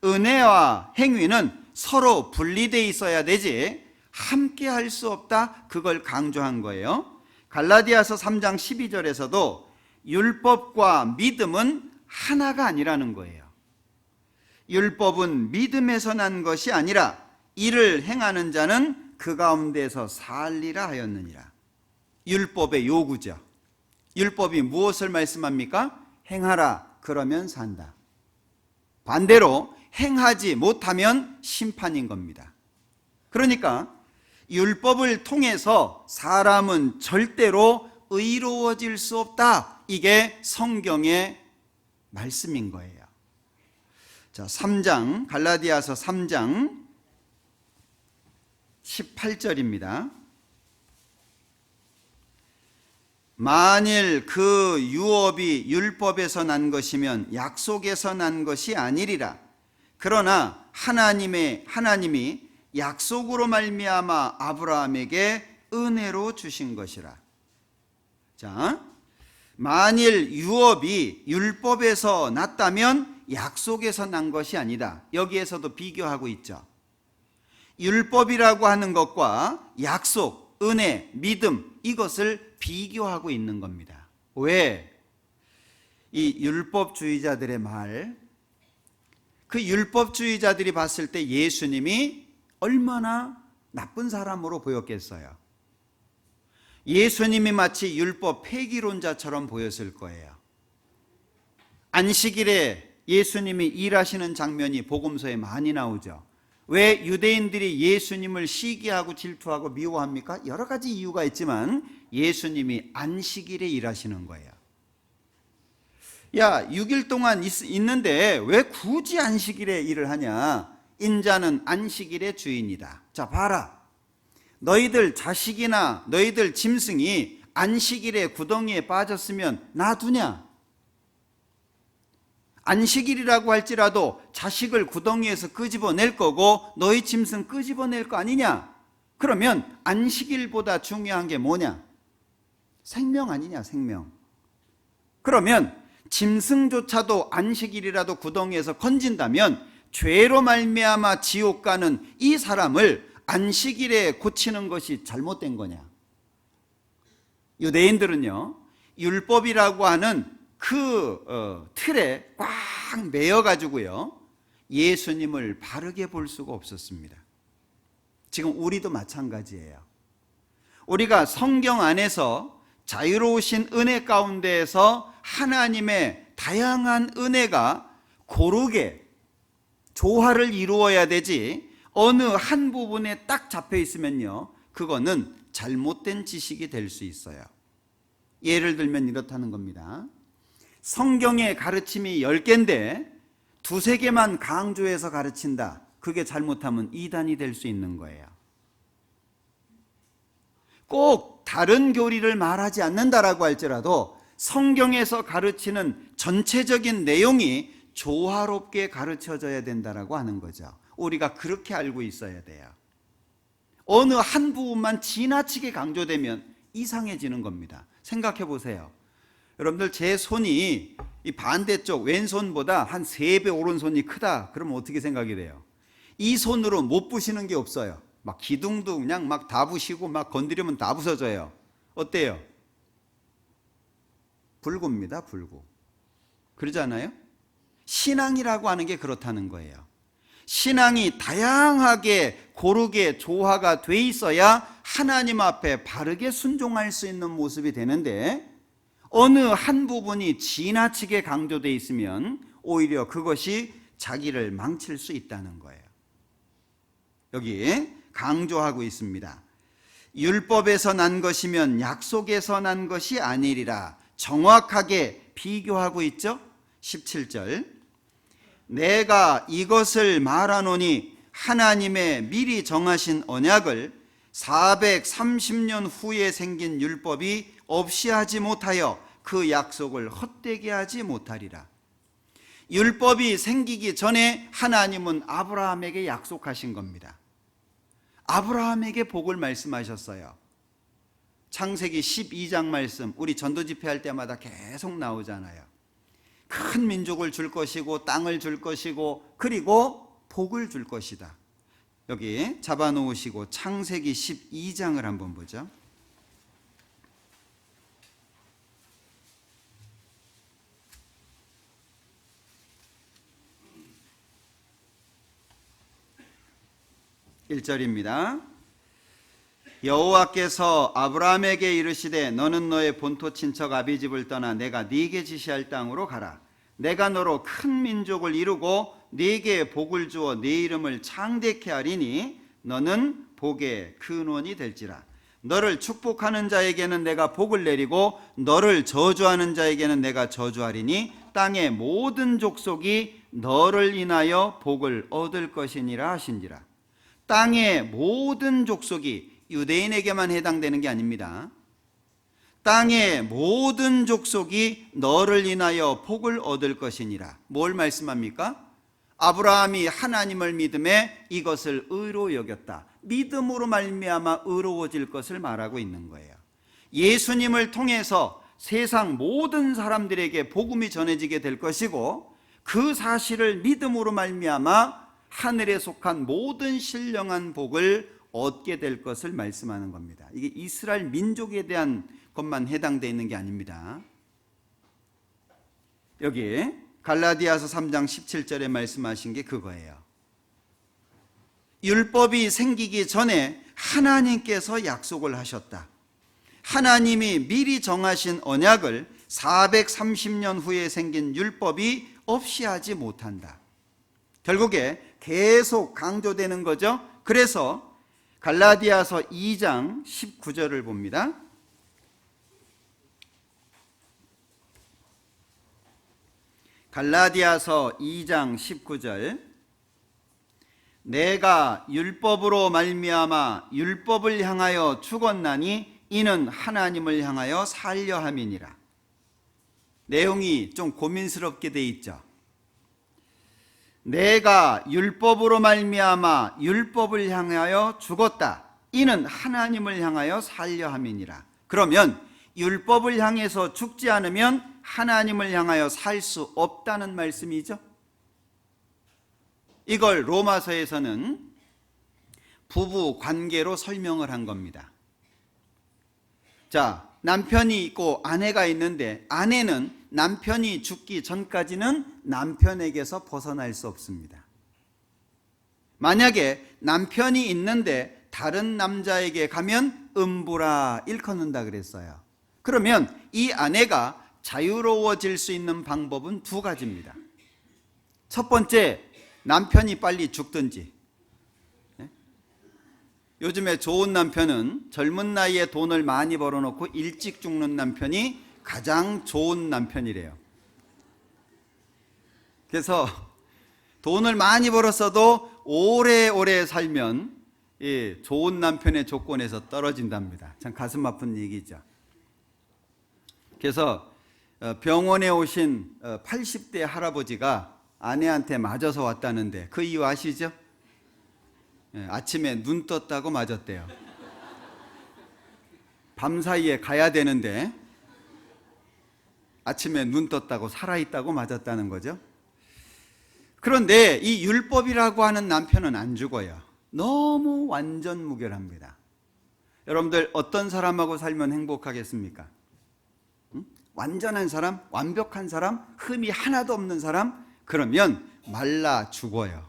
은혜와 행위는 서로 분리되어 있어야 되지 함께 할 수 없다, 그걸 강조한 거예요. 갈라디아서 3장 12절에서도 율법과 믿음은 하나가 아니라는 거예요. 율법은 믿음에서 난 것이 아니라 이를 행하는 자는 그 가운데서 살리라 하였느니라. 율법의 요구죠. 율법이 무엇을 말씀합니까? 행하라, 그러면 산다. 반대로 행하지 못하면 심판인 겁니다. 그러니까 율법을 통해서 사람은 절대로 의로워질 수 없다. 이게 성경의 말씀인 거예요. 자, 3장, 갈라디아서 3장 18절입니다. 만일 그 유업이 율법에서 난 것이면 약속에서 난 것이 아니리라. 그러나 하나님이 약속으로 말미암아 아브라함에게 은혜로 주신 것이라. 자, 만일 유업이 율법에서 났다면 약속에서 난 것이 아니다. 여기에서도 비교하고 있죠. 율법이라고 하는 것과 약속, 은혜, 믿음, 이것을 비교하고 있는 겁니다. 왜? 이 율법주의자들의 말, 그 율법주의자들이 봤을 때 예수님이 얼마나 나쁜 사람으로 보였겠어요. 예수님이 마치 율법 폐기론자처럼 보였을 거예요. 안식일에 예수님이 일하시는 장면이 복음서에 많이 나오죠. 왜 유대인들이 예수님을 시기하고 질투하고 미워합니까? 여러 가지 이유가 있지만 예수님이 안식일에 일하시는 거예요. 야, 6일 동안 있는데 왜 굳이 안식일에 일을 하냐? 인자는 안식일의 주인이다. 자, 봐라. 너희들 자식이나 너희들 짐승이 안식일에 구덩이에 빠졌으면 놔두냐? 안식일이라고 할지라도 자식을 구덩이에서 끄집어낼 거고 너희 짐승 끄집어낼 거 아니냐? 그러면 안식일보다 중요한 게 뭐냐? 생명 아니냐, 생명. 그러면 짐승조차도 안식일이라도 구덩이에서 건진다면 죄로 말미암아 지옥 가는 이 사람을 안식일에 고치는 것이 잘못된 거냐? 유대인들은요, 율법이라고 하는 그 틀에 꽉 매여가지고요, 예수님을 바르게 볼 수가 없었습니다. 지금 우리도 마찬가지예요. 우리가 성경 안에서 자유로우신 은혜 가운데에서 하나님의 다양한 은혜가 고르게 조화를 이루어야 되지, 어느 한 부분에 딱 잡혀 있으면요, 그거는 잘못된 지식이 될 수 있어요. 예를 들면 이렇다는 겁니다. 성경의 가르침이 10개인데 두세 개만 강조해서 가르친다. 그게 잘못하면 이단이 될 수 있는 거예요. 꼭 다른 교리를 말하지 않는다라고 할지라도 성경에서 가르치는 전체적인 내용이 조화롭게 가르쳐져야 된다라고 하는 거죠. 우리가 그렇게 알고 있어야 돼요. 어느 한 부분만 지나치게 강조되면 이상해지는 겁니다. 생각해 보세요. 여러분들, 제 손이 이 반대쪽 왼손보다 한 3배 오른손이 크다. 그러면 어떻게 생각이 돼요? 이 손으로 못 부시는 게 없어요. 막 기둥도 그냥 막 다 부시고 막 건드리면 다 부서져요. 어때요? 불구입니다. 불구. 그러잖아요? 신앙이라고 하는 게 그렇다는 거예요. 신앙이 다양하게 고르게 조화가 돼 있어야 하나님 앞에 바르게 순종할 수 있는 모습이 되는데, 어느 한 부분이 지나치게 강조되어 있으면 오히려 그것이 자기를 망칠 수 있다는 거예요. 여기 강조하고 있습니다. 율법에서 난 것이면 약속에서 난 것이 아니리라. 정확하게 비교하고 있죠. 17절, 내가 이것을 말하노니 하나님의 미리 정하신 언약을 430년 후에 생긴 율법이 없이 하지 못하여 그 약속을 헛되게 하지 못하리라. 율법이 생기기 전에 하나님은 아브라함에게 약속하신 겁니다. 아브라함에게 복을 말씀하셨어요. 창세기 12장 말씀, 우리 전도 집회할 때마다 계속 나오잖아요. 큰 민족을 줄 것이고 땅을 줄 것이고 그리고 복을 줄 것이다. 여기 잡아놓으시고 창세기 12장을 한번 보죠. (1절입니다) 여호와께서 아브라함에게 이르시되 너는 너의 본토 친척 아비집을 떠나 내가 네게 지시할 땅으로 가라. 내가 너로 큰 민족을 이루고 네게 복을 주어 네 이름을 창대케 하리니 너는 복의 근원이 될지라. 너를 축복하는 자에게는 내가 복을 내리고 너를 저주하는 자에게는 내가 저주하리니 땅의 모든 족속이 너를 인하여 복을 얻을 것이니라 하신지라. 땅의 모든 족속이 유대인에게만 해당되는 게 아닙니다. 땅의 모든 족속이 너를 인하여 복을 얻을 것이니라. 뭘 말씀합니까? 아브라함이 하나님을 믿음에 이것을 의로 여겼다. 믿음으로 말미암아 의로워질 것을 말하고 있는 거예요. 예수님을 통해서 세상 모든 사람들에게 복음이 전해지게 될 것이고, 그 사실을 믿음으로 말미암아 하늘에 속한 모든 신령한 복을 얻게 될 것을 말씀하는 겁니다. 이게 이스라엘 민족에 대한 것만 해당되어 있는 게 아닙니다. 여기 갈라디아서 3장 17절에 말씀하신 게 그거예요. 율법이 생기기 전에 하나님께서 약속을 하셨다. 하나님이 미리 정하신 언약을 430년 후에 생긴 율법이 없이 하지 못한다. 결국에 계속 강조되는 거죠. 그래서 갈라디아서 2장 19절을 봅니다. 갈라디아서 2장 19절, 내가 율법으로 말미암아 율법을 향하여 죽었나니 이는 하나님을 향하여 살려 함이니라. 내용이 좀 고민스럽게 돼 있죠. 내가 율법으로 말미암아 율법을 향하여 죽었다. 이는 하나님을 향하여 살려 함이니라. 그러면 율법을 향해서 죽지 않으면 하나님을 향하여 살 수 없다는 말씀이죠. 이걸 로마서에서는 부부 관계로 설명을 한 겁니다. 자, 남편이 있고 아내가 있는데 아내는 남편이 죽기 전까지는 남편에게서 벗어날 수 없습니다. 만약에 남편이 있는데 다른 남자에게 가면 음부라 일컫는다 그랬어요. 그러면 이 아내가 자유로워질 수 있는 방법은 두 가지입니다. 첫 번째, 남편이 빨리 죽든지. 요즘에 좋은 남편은 젊은 나이에 돈을 많이 벌어놓고 일찍 죽는 남편이 가장 좋은 남편이래요. 그래서 돈을 많이 벌었어도 오래오래 살면 좋은 남편의 조건에서 떨어진답니다. 참 가슴 아픈 얘기죠. 그래서 병원에 오신 80대 할아버지가 아내한테 맞아서 왔다는데 그 이유 아시죠? 아침에 눈 떴다고 맞았대요. 밤사이에 가야 되는데 아침에 눈 떴다고 살아있다고 맞았다는 거죠. 그런데 이 율법이라고 하는 남편은 안 죽어요. 너무 완전무결합니다. 여러분들 어떤 사람하고 살면 행복하겠습니까? 완전한 사람, 완벽한 사람, 흠이 하나도 없는 사람, 그러면 말라 죽어요.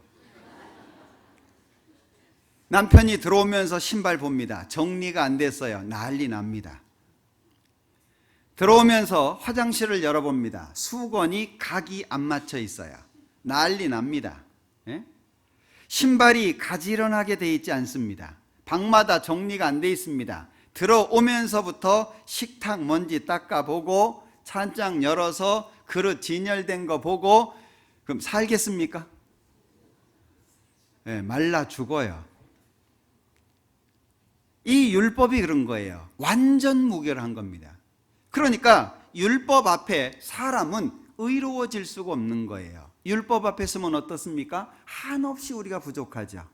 남편이 들어오면서 신발 봅니다. 정리가 안 됐어요. 난리 납니다. 들어오면서 화장실을 열어봅니다. 수건이 각이 안 맞춰 있어요. 난리 납니다. 예? 신발이 가지런하게 돼 있지 않습니다. 방마다 정리가 안 돼 있습니다. 들어오면서부터 식탁 먼지 닦아보고 찬장 열어서 그릇 진열된 거 보고 그럼 살겠습니까? 예, 말라 죽어요. 이 율법이 그런 거예요. 완전 무결한 겁니다. 그러니까 율법 앞에 사람은 의로워질 수가 없는 거예요. 율법 앞에 서면 어떻습니까? 한없이 우리가 부족하죠.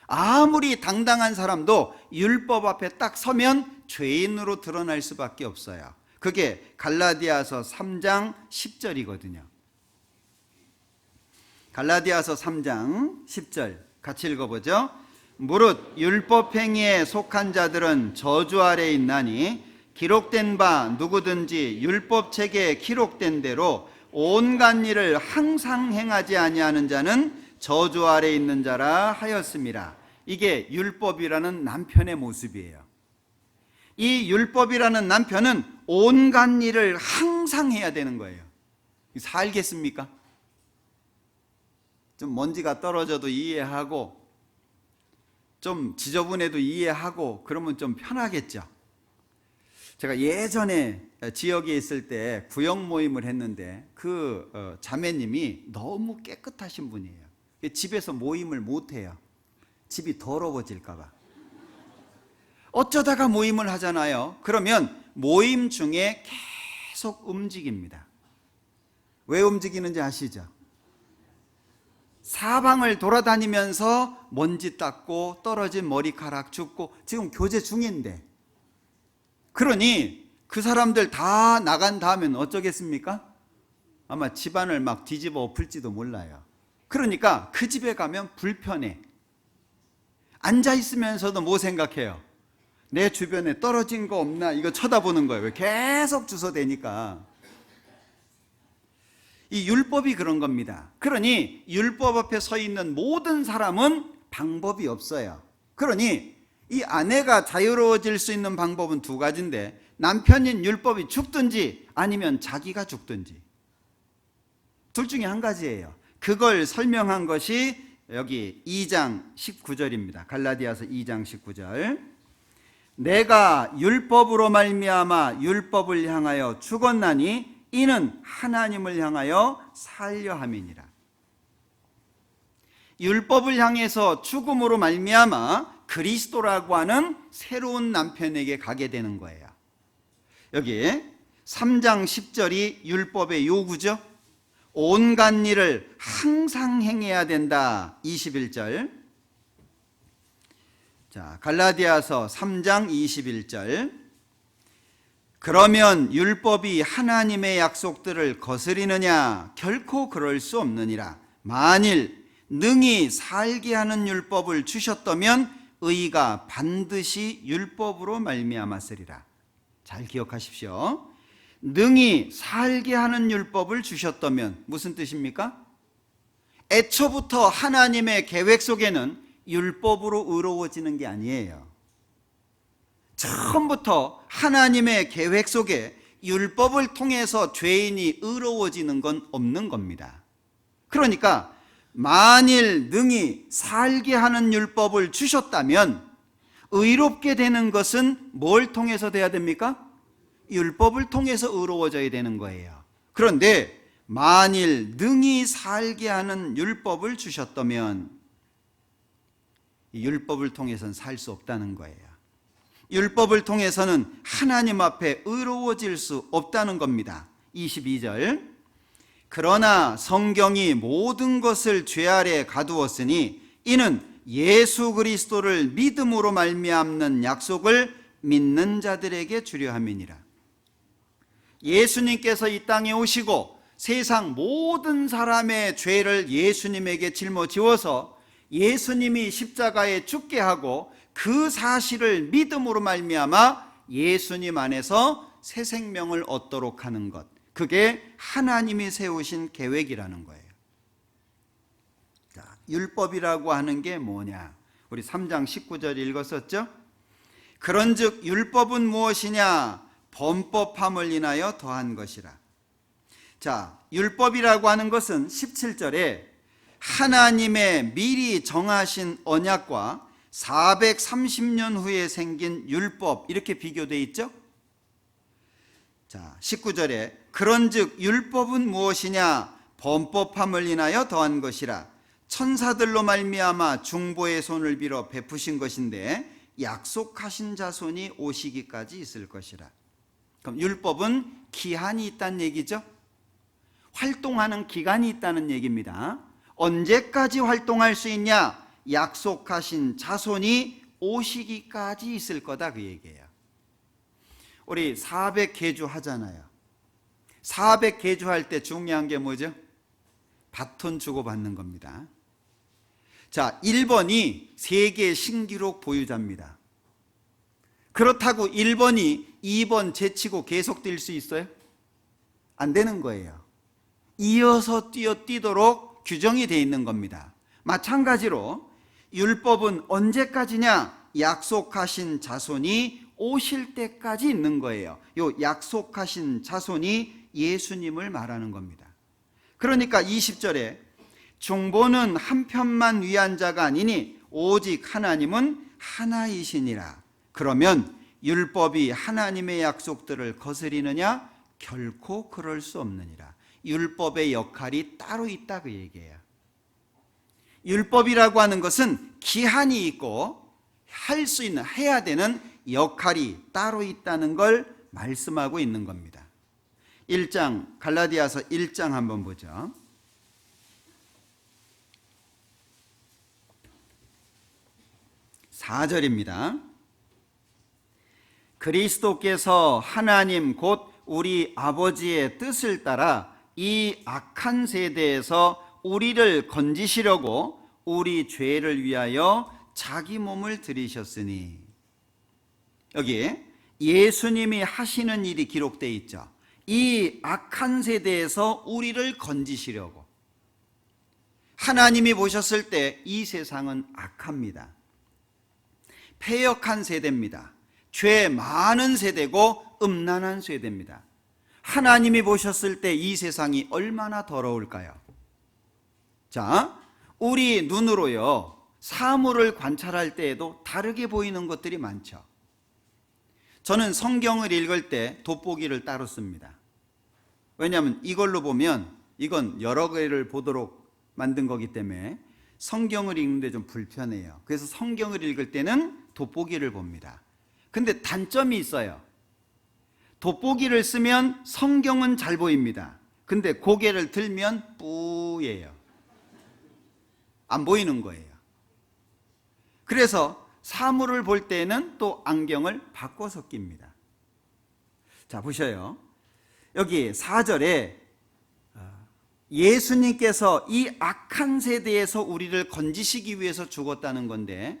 아무리 당당한 사람도 율법 앞에 딱 서면 죄인으로 드러날 수밖에 없어요. 그게 갈라디아서 3장 10절이거든요. 갈라디아서 3장 10절 같이 읽어보죠. 무릇 율법 행위에 속한 자들은 저주 아래 있나니 기록된 바 누구든지 율법 책에 기록된 대로 온갖 일을 항상 행하지 아니하는 자는 저주 아래 있는 자라 하였습니다. 이게 율법이라는 남편의 모습이에요. 이 율법이라는 남편은 온갖 일을 항상 해야 되는 거예요. 살겠습니까? 좀 먼지가 떨어져도 이해하고 좀 지저분해도 이해하고 그러면 좀 편하겠죠. 제가 예전에 지역에 있을 때 구역 모임을 했는데 그 자매님이 너무 깨끗하신 분이에요. 집에서 모임을 못해요. 집이 더러워질까 봐. 어쩌다가 모임을 하잖아요. 그러면 모임 중에 계속 움직입니다. 왜 움직이는지 아시죠? 사방을 돌아다니면서 먼지 닦고 떨어진 머리카락 줍고 지금 교제 중인데, 그러니 그 사람들 다 나간 다음엔 어쩌겠습니까? 아마 집안을 막 뒤집어 엎을지도 몰라요. 그러니까 그 집에 가면 불편해. 앉아있으면서도 뭐 생각해요? 내 주변에 떨어진 거 없나 이거 쳐다보는 거예요. 왜? 계속 주워대니까. 이 율법이 그런 겁니다. 그러니 율법 앞에 서 있는 모든 사람은 방법이 없어요. 그러니 이 아내가 자유로워질 수 있는 방법은 두 가지인데, 남편인 율법이 죽든지 아니면 자기가 죽든지, 둘 중에 한 가지예요. 그걸 설명한 것이 여기 2장 19절입니다. 갈라디아서 2장 19절. 내가 율법으로 말미암아 율법을 향하여 죽었나니 이는 하나님을 향하여 살려 함이니라. 율법을 향해서 죽음으로 말미암아 그리스도라고 하는 새로운 남편에게 가게 되는 거예요. 여기 3장 10절이 율법의 요구죠. 온갖 일을 항상 행해야 된다. 21절. 자, 갈라디아서 3장 21절. 그러면 율법이 하나님의 약속들을 거스리느냐? 결코 그럴 수 없느니라. 만일 능히 살게 하는 율법을 주셨다면 의가 반드시 율법으로 말미암았으리라. 잘 기억하십시오. 능히 살게 하는 율법을 주셨다면 무슨 뜻입니까? 애초부터 하나님의 계획 속에는 율법으로 의로워지는 게 아니에요. 처음부터 하나님의 계획 속에 율법을 통해서 죄인이 의로워지는 건 없는 겁니다. 그러니까 만일 능히 살게 하는 율법을 주셨다면 의롭게 되는 것은 뭘 통해서 돼야 됩니까? 율법을 통해서 의로워져야 되는 거예요. 그런데 만일 능히 살게 하는 율법을 주셨다면 이 율법을 통해서는 살 수 없다는 거예요. 율법을 통해서는 하나님 앞에 의로워질 수 없다는 겁니다. 22절, 그러나 성경이 모든 것을 죄 아래 가두었으니 이는 예수 그리스도를 믿음으로 말미암는 약속을 믿는 자들에게 주려 함이니라. 예수님께서 이 땅에 오시고 세상 모든 사람의 죄를 예수님에게 짊어지워서 예수님이 십자가에 죽게 하고 그 사실을 믿음으로 말미암아 예수님 안에서 새 생명을 얻도록 하는 것, 그게 하나님이 세우신 계획이라는 거예요. 자, 율법이라고 하는 게 뭐냐? 우리 3장 19절 읽었었죠? 그런즉 율법은 무엇이냐? 범법함을 인하여 더한 것이라. 자, 율법이라고 하는 것은 17절에 하나님의 미리 정하신 언약과 430년 후에 생긴 율법, 이렇게 비교되어 있죠? 자, 19절에 그런즉 율법은 무엇이냐? 범법함을 인하여 더한 것이라. 천사들로 말미암아 중보의 손을 빌어 베푸신 것인데 약속하신 자손이 오시기까지 있을 것이라. 그럼 율법은 기한이 있다는 얘기죠? 활동하는 기간이 있다는 얘기입니다. 언제까지 활동할 수 있냐? 약속하신 자손이 오시기까지 있을 거다, 그 얘기예요. 우리 400계주 하잖아요. 400계주 할 때 중요한 게 뭐죠? 바톤 주고받는 겁니다. 자, 1번이 세계 신기록 보유자입니다. 그렇다고 1번이 2번 제치고 계속 뛸 수 있어요? 안 되는 거예요. 이어서 뛰도록 규정이 되어 있는 겁니다. 마찬가지로 율법은 언제까지냐? 약속하신 자손이 오실 때까지 있는 거예요. 요 약속하신 자손이 예수님을 말하는 겁니다. 그러니까 20절에 중보는 한 편만 위한 자가 아니니 오직 하나님은 하나이시니라. 그러면 율법이 하나님의 약속들을 거스리느냐? 결코 그럴 수 없느니라. 율법의 역할이 따로 있다, 그 얘기예요. 율법이라고 하는 것은 기한이 있고 할 수 있는, 해야 되는 역할이 따로 있다는 걸 말씀하고 있는 겁니다. 1장, 갈라디아서 1장 한번 보죠. 4절입니다. 그리스도께서 하나님 곧 우리 아버지의 뜻을 따라 이 악한 세대에서 우리를 건지시려고 우리 죄를 위하여 자기 몸을 들이셨으니, 여기 예수님이 하시는 일이 기록되어 있죠. 이 악한 세대에서 우리를 건지시려고. 하나님이 보셨을 때 이 세상은 악합니다. 패역한 세대입니다. 죄 많은 세대고 음란한 세대입니다. 하나님이 보셨을 때 이 세상이 얼마나 더러울까요? 자, 우리 눈으로요, 사물을 관찰할 때에도 다르게 보이는 것들이 많죠. 저는 성경을 읽을 때 돋보기를 따로 씁니다. 왜냐하면 이걸로 보면, 이건 여러 개를 보도록 만든 거기 때문에 성경을 읽는데 좀 불편해요. 그래서 성경을 읽을 때는 돋보기를 봅니다. 근데 단점이 있어요. 돋보기를 쓰면 성경은 잘 보입니다. 근데 고개를 들면 뿌예요. 안 보이는 거예요. 그래서 사물을 볼 때는 또 안경을 바꿔서 낍니다. 자, 보셔요. 여기 4절에 예수님께서 이 악한 세대에서 우리를 건지시기 위해서 죽었다는 건데,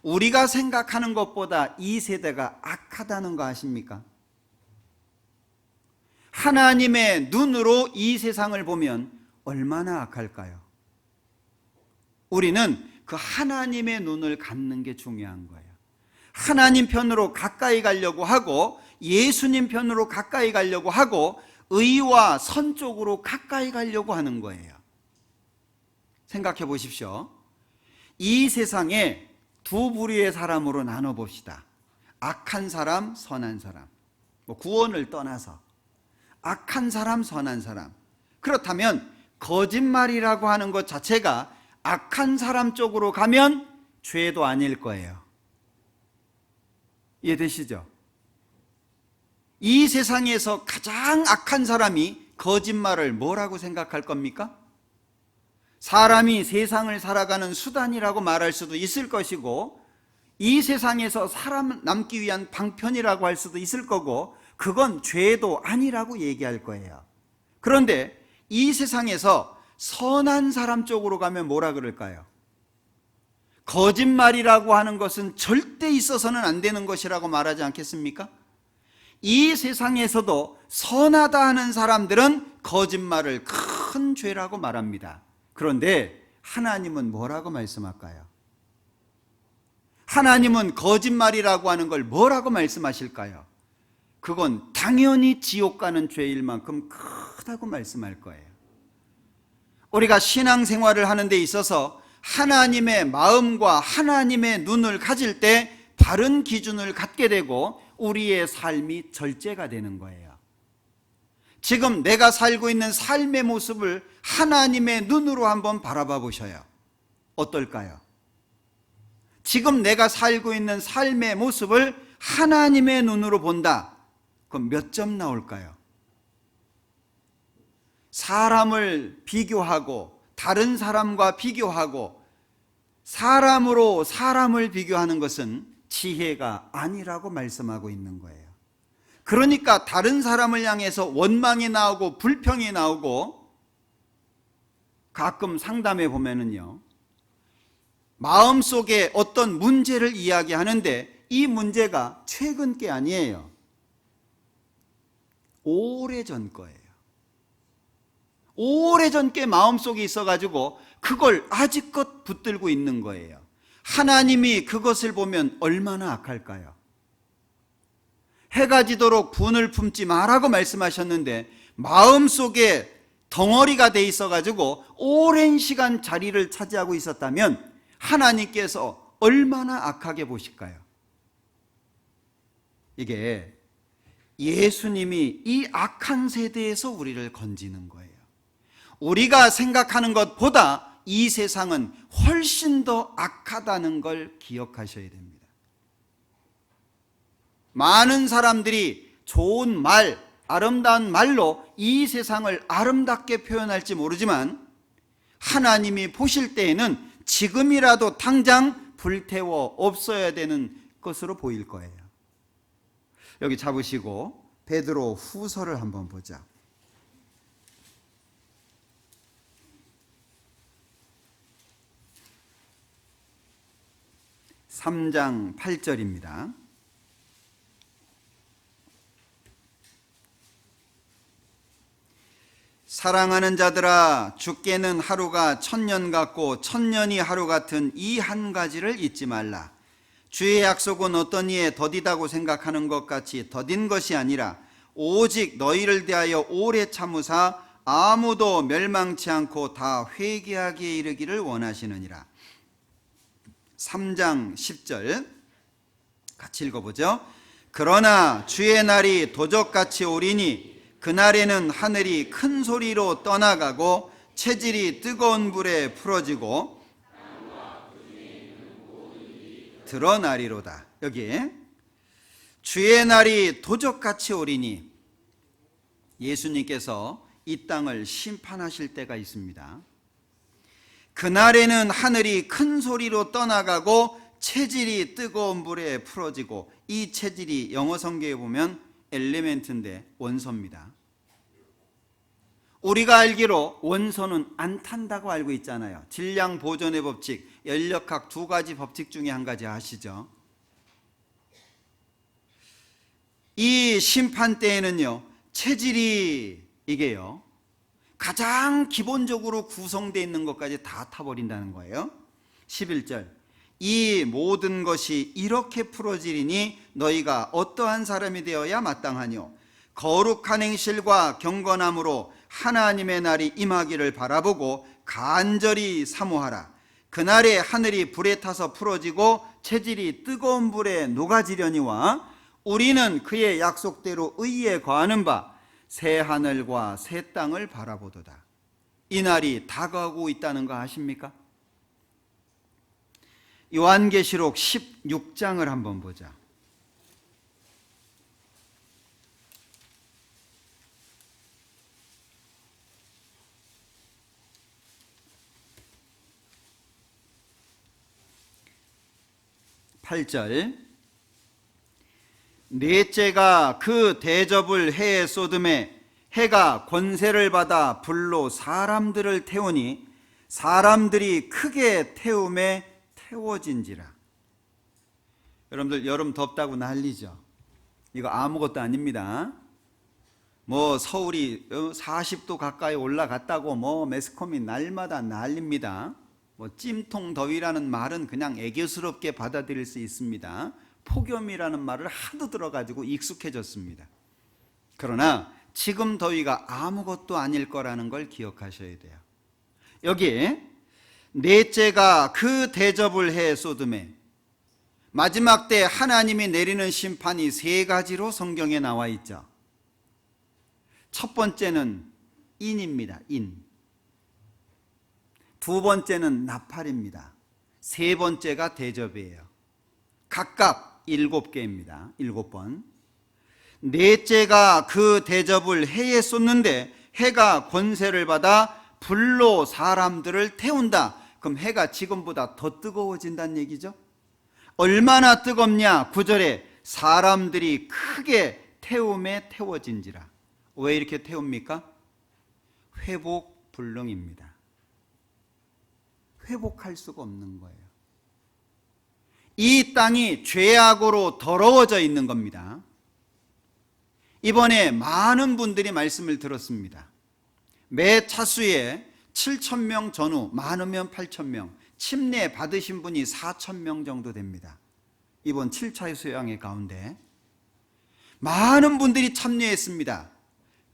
우리가 생각하는 것보다 이 세대가 악하다는 거 아십니까? 하나님의 눈으로 이 세상을 보면 얼마나 악할까요? 우리는 그 하나님의 눈을 갖는 게 중요한 거예요. 하나님 편으로 가까이 가려고 하고, 예수님 편으로 가까이 가려고 하고, 의와 선 쪽으로 가까이 가려고 하는 거예요. 생각해 보십시오. 이 세상에 두 부류의 사람으로 나눠봅시다. 악한 사람, 선한 사람. 구원을 떠나서 악한 사람, 선한 사람. 그렇다면 거짓말이라고 하는 것 자체가 악한 사람 쪽으로 가면 죄도 아닐 거예요. 이해되시죠? 이 세상에서 가장 악한 사람이 거짓말을 뭐라고 생각할 겁니까? 사람이 세상을 살아가는 수단이라고 말할 수도 있을 것이고, 이 세상에서 살아남기 위한 방편이라고 할 수도 있을 거고, 그건 죄도 아니라고 얘기할 거예요. 그런데 이 세상에서 선한 사람 쪽으로 가면 뭐라 그럴까요? 거짓말이라고 하는 것은 절대 있어서는 안 되는 것이라고 말하지 않겠습니까? 이 세상에서도 선하다 하는 사람들은 거짓말을 큰 죄라고 말합니다. 그런데 하나님은 뭐라고 말씀할까요? 하나님은 거짓말이라고 하는 걸 뭐라고 말씀하실까요? 그건 당연히 지옥 가는 죄일 만큼 크다고 말씀할 거예요. 우리가 신앙생활을 하는 데 있어서 하나님의 마음과 하나님의 눈을 가질 때 바른 기준을 갖게 되고 우리의 삶이 절제가 되는 거예요. 지금 내가 살고 있는 삶의 모습을 하나님의 눈으로 한번 바라봐 보셔요. 어떨까요? 지금 내가 살고 있는 삶의 모습을 하나님의 눈으로 본다. 그럼 몇 점 나올까요? 사람을 비교하고 다른 사람과 비교하고 사람으로 사람을 비교하는 것은 지혜가 아니라고 말씀하고 있는 거예요. 그러니까 다른 사람을 향해서 원망이 나오고 불평이 나오고, 가끔 상담해 보면은요, 마음속에 어떤 문제를 이야기하는데 이 문제가 최근 게 아니에요. 오래전 거예요. 오래전 게 마음속에 있어가지고 그걸 아직껏 붙들고 있는 거예요. 하나님이 그것을 보면 얼마나 악할까요? 해가 지도록 분을 품지 마라고 말씀하셨는데 마음속에 덩어리가 돼 있어가지고 오랜 시간 자리를 차지하고 있었다면 하나님께서 얼마나 악하게 보실까요? 이게 예수님이 이 악한 세대에서 우리를 건지는 거예요. 우리가 생각하는 것보다 이 세상은 훨씬 더 악하다는 걸 기억하셔야 됩니다. 많은 사람들이 좋은 말, 아름다운 말로 이 세상을 아름답게 표현할지 모르지만 하나님이 보실 때에는 지금이라도 당장 불태워 없어야 되는 것으로 보일 거예요. 여기 잡으시고 베드로 후서를 한번 보자. 3장 8절입니다. 사랑하는 자들아, 주께는 하루가 1000년 같고 1000년이 하루 같은 이 한 가지를 잊지 말라. 주의 약속은 어떤 이에 더디다고 생각하는 것 같이 더딘 것이 아니라 오직 너희를 대하여 오래 참으사 아무도 멸망치 않고 다 회개하기에 이르기를 원하시느니라. 3장 10절 같이 읽어보죠. 그러나 주의 날이 도적같이 오리니 그날에는 하늘이 큰 소리로 떠나가고 체질이 뜨거운 불에 풀어지고 드러나리로다. 여기에 주의 날이 도적같이 오리니, 예수님께서 이 땅을 심판하실 때가 있습니다. 그날에는 하늘이 큰 소리로 떠나가고 체질이 뜨거운 불에 풀어지고, 이 체질이 영어 성경에 보면 엘리멘트인데 원소입니다. 우리가 알기로 원소는 안 탄다고 알고 있잖아요. 질량 보존의 법칙, 연력학 두 가지 법칙 중에 한 가지 아시죠? 이 심판 때에는요, 체질이 이게요, 가장 기본적으로 구성되어 있는 것까지 다 타버린다는 거예요. 11절, 이 모든 것이 이렇게 풀어지리니 너희가 어떠한 사람이 되어야 마땅하뇨. 거룩한 행실과 경건함으로 하나님의 날이 임하기를 바라보고 간절히 사모하라. 그날에 하늘이 불에 타서 풀어지고 체질이 뜨거운 불에 녹아지려니와 우리는 그의 약속대로 의에 거하는 바 새 하늘과 새 땅을 바라보도다. 이 날이 다가오고 있다는 거 아십니까? 요한계시록 16장을 한번 보자. (8절) 넷째가 그 대접을 해에 쏟음에 해가 권세를 받아 불로 사람들을 태우니 사람들이 크게 태움에 태워진지라. 여러분들 여름 덥다고 난리죠. 이거 아무것도 아닙니다. 뭐 서울이 40도 가까이 올라갔다고 뭐 매스컴이 날마다 난립니다. 뭐 찜통 더위라는 말은 그냥 애교스럽게 받아들일 수 있습니다. 폭염이라는 말을 하도 들어가지고 익숙해졌습니다. 그러나 지금 더위가 아무것도 아닐 거라는 걸 기억하셔야 돼요. 여기 넷째가 그 대접을 해 쏟음에, 마지막 때 하나님이 내리는 심판이 세 가지로 성경에 나와 있죠. 첫 번째는 인입니다. 인. 두 번째는 나팔입니다. 세 번째가 대접이에요. 각각 7개입니다. 7번. 넷째가 그 대접을 해에 쏟는데 해가 권세를 받아 불로 사람들을 태운다. 그럼 해가 지금보다 더 뜨거워진다는 얘기죠. 얼마나 뜨겁냐? 9절에 사람들이 크게 태움에 태워진지라. 왜 이렇게 태웁니까? 회복 불능입니다. 회복할 수가 없는 거예요. 이 땅이 죄악으로 더러워져 있는 겁니다. 이번에 많은 분들이 말씀을 들었습니다. 매 차수에 7,000명 전후, 많으면 8,000명, 침례 받으신 분이 4,000명 정도 됩니다. 이번 7차 수양회 가운데 많은 분들이 참여했습니다.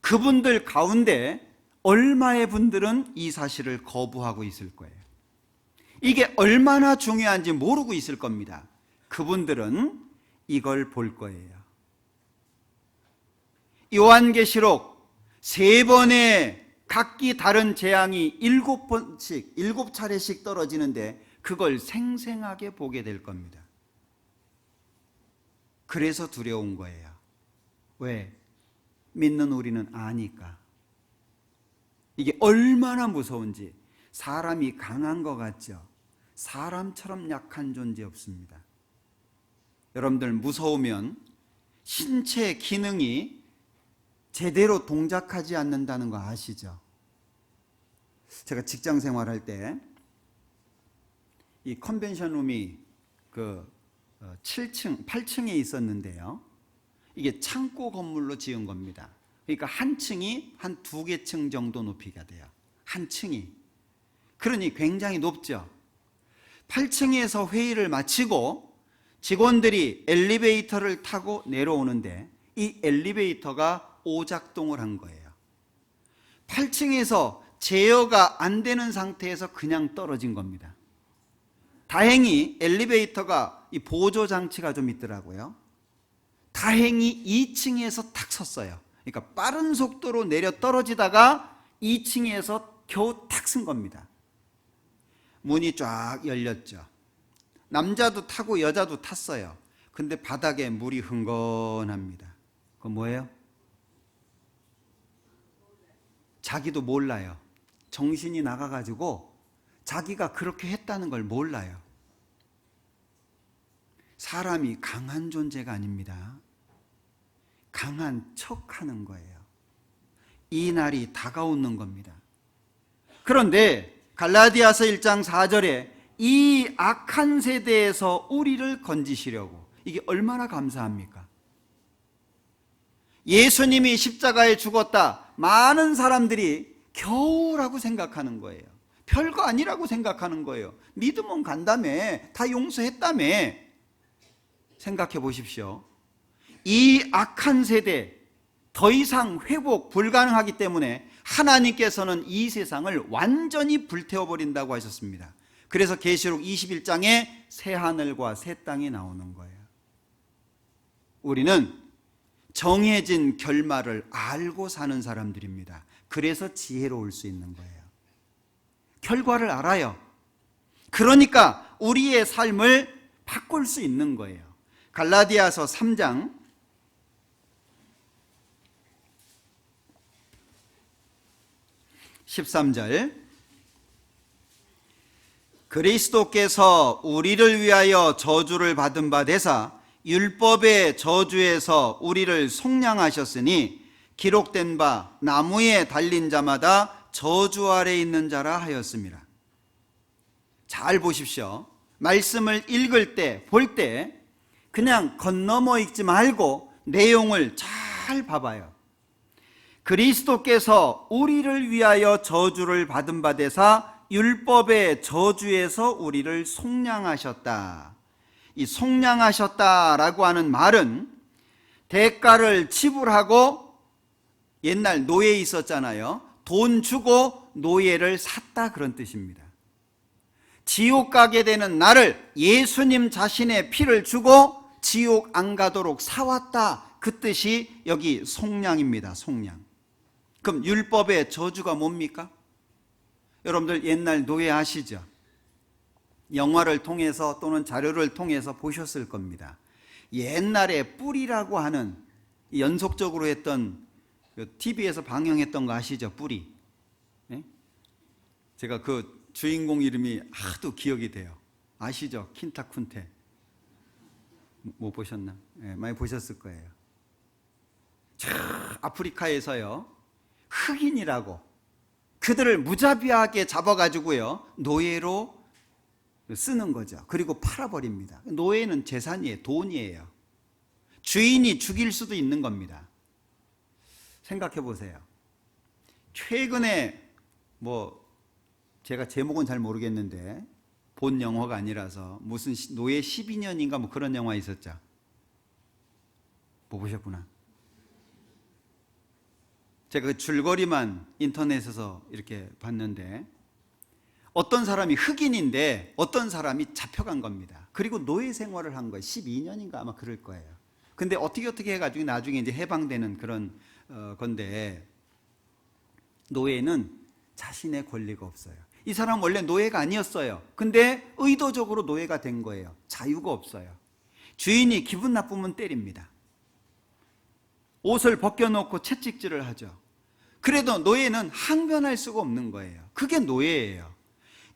그분들 가운데 얼마의 분들은 이 사실을 거부하고 있을 거예요. 이게 얼마나 중요한지 모르고 있을 겁니다. 그분들은 이걸 볼 거예요. 요한계시록 3번의 각기 다른 재앙이 7번씩, 7차례씩 떨어지는데 그걸 생생하게 보게 될 겁니다. 그래서 두려운 거예요. 왜? 믿는 우리는 아니까. 이게 얼마나 무서운지. 사람이 강한 것 같죠? 사람처럼 약한 존재 없습니다. 여러분들 무서우면 신체 기능이 제대로 동작하지 않는다는 거 아시죠? 제가 직장 생활할 때 이 컨벤션 룸이 그 7층, 8층에 있었는데요. 이게 창고 건물로 지은 겁니다. 그러니까 한 층이 한 2개 층 정도 높이가 돼요. 한 층이. 그러니 굉장히 높죠. 8층에서 회의를 마치고 직원들이 엘리베이터를 타고 내려오는데 이 엘리베이터가 오작동을 한 거예요. 8층에서 제어가 안 되는 상태에서 그냥 떨어진 겁니다. 다행히 엘리베이터가 이 보조 장치가 좀 있더라고요. 다행히 2층에서 탁 섰어요. 그러니까 빠른 속도로 내려 떨어지다가 2층에서 겨우 탁 쓴 겁니다. 문이 쫙 열렸죠. 남자도 타고 여자도 탔어요. 근데 바닥에 물이 흥건합니다. 그건 뭐예요? 자기도 몰라요. 정신이 나가가지고 자기가 그렇게 했다는 걸 몰라요. 사람이 강한 존재가 아닙니다. 강한 척하는 거예요. 이 날이 다가오는 겁니다. 그런데 갈라디아서 1장 4절에 이 악한 세대에서 우리를 건지시려고, 이게 얼마나 감사합니까? 예수님이 십자가에 죽었다. 많은 사람들이 겨우라고 생각하는 거예요. 별거 아니라고 생각하는 거예요. 믿으면 간다며, 다 용서했다며. 생각해 보십시오. 이 악한 세대 더 이상 회복 불가능하기 때문에 하나님께서는 이 세상을 완전히 불태워버린다고 하셨습니다. 그래서 계시록 21장에 새 하늘과 새 땅이 나오는 거예요. 우리는 정해진 결말을 알고 사는 사람들입니다. 그래서 지혜로울 수 있는 거예요. 결과를 알아요. 그러니까 우리의 삶을 바꿀 수 있는 거예요. 갈라디아서 3장 13절, 그리스도께서 우리를 위하여 저주를 받은 바 되사 율법의 저주에서 우리를 속량하셨으니 기록된 바 나무에 달린 자마다 저주 아래 있는 자라 하였습니다. 잘 보십시오. 말씀을 읽을 때, 볼 때 그냥 건너머 읽지 말고 내용을 잘 봐봐요. 그리스도께서 우리를 위하여 저주를 받은 바 되사 율법의 저주에서 우리를 속량하셨다. 이 속량하셨다라고 하는 말은 대가를 지불하고, 옛날 노예 있었잖아요. 돈 주고 노예를 샀다, 그런 뜻입니다. 지옥 가게 되는 나를 예수님 자신의 피를 주고 지옥 안 가도록 사왔다, 그 뜻이 여기 속량입니다. 속량. 그럼 율법의 저주가 뭡니까? 여러분들 옛날 노예 아시죠? 영화를 통해서 또는 자료를 통해서 보셨을 겁니다. 옛날에 뿔이라고 하는 연속적으로 했던 TV에서 방영했던 거 아시죠? 뿔이. 네? 제가 그 주인공 이름이 하도 기억이 돼요. 아시죠? 킨타쿤테. 못 보셨나? 네, 많이 보셨을 거예요. 아프리카에서요, 흑인이라고 그들을 무자비하게 잡아가지고요 노예로 쓰는 거죠. 그리고 팔아버립니다. 노예는 재산이에요. 돈이에요. 주인이 죽일 수도 있는 겁니다. 생각해 보세요. 최근에 제가 제목은 잘 모르겠는데 본 영화가 아니라서 무슨 노예 12년인가 뭐 그런 영화 있었죠. 못 보셨구나. 제가 그 줄거리만 인터넷에서 이렇게 봤는데, 어떤 사람이 흑인인데 어떤 사람이 잡혀간 겁니다. 그리고 노예 생활을 한 거예요. 12년인가 아마 그럴 거예요. 근데 어떻게 해가지고 나중에 이제 해방되는 그런 건데, 노예는 자신의 권리가 없어요. 이 사람 원래 노예가 아니었어요. 근데 의도적으로 노예가 된 거예요. 자유가 없어요. 주인이 기분 나쁘면 때립니다. 옷을 벗겨놓고 채찍질을 하죠. 그래도 노예는 항변할 수가 없는 거예요. 그게 노예예요.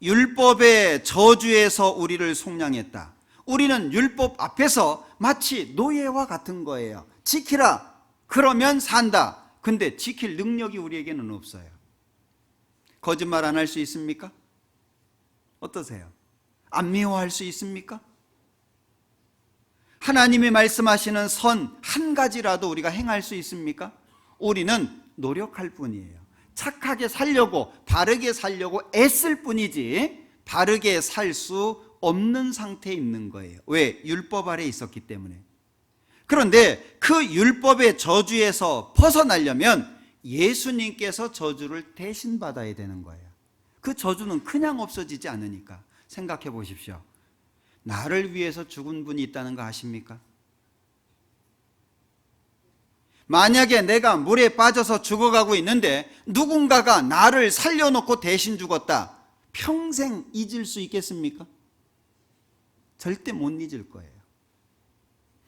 율법의 저주에서 우리를 속량했다. 우리는 율법 앞에서 마치 노예와 같은 거예요. 지키라, 그러면 산다. 근데 지킬 능력이 우리에게는 없어요. 거짓말 안 할 수 있습니까? 어떠세요? 안 미워할 수 있습니까? 하나님이 말씀하시는 선 한 가지라도 우리가 행할 수 있습니까? 우리는 노력할 뿐이에요. 착하게 살려고, 바르게 살려고 애쓸 뿐이지 바르게 살 수 없는 상태에 있는 거예요. 왜? 율법 아래 있었기 때문에. 그런데 그 율법의 저주에서 벗어나려면 예수님께서 저주를 대신 받아야 되는 거예요. 그 저주는 그냥 없어지지 않으니까. 생각해 보십시오. 나를 위해서 죽은 분이 있다는 거 아십니까? 만약에 내가 물에 빠져서 죽어가고 있는데 누군가가 나를 살려놓고 대신 죽었다, 평생 잊을 수 있겠습니까? 절대 못 잊을 거예요.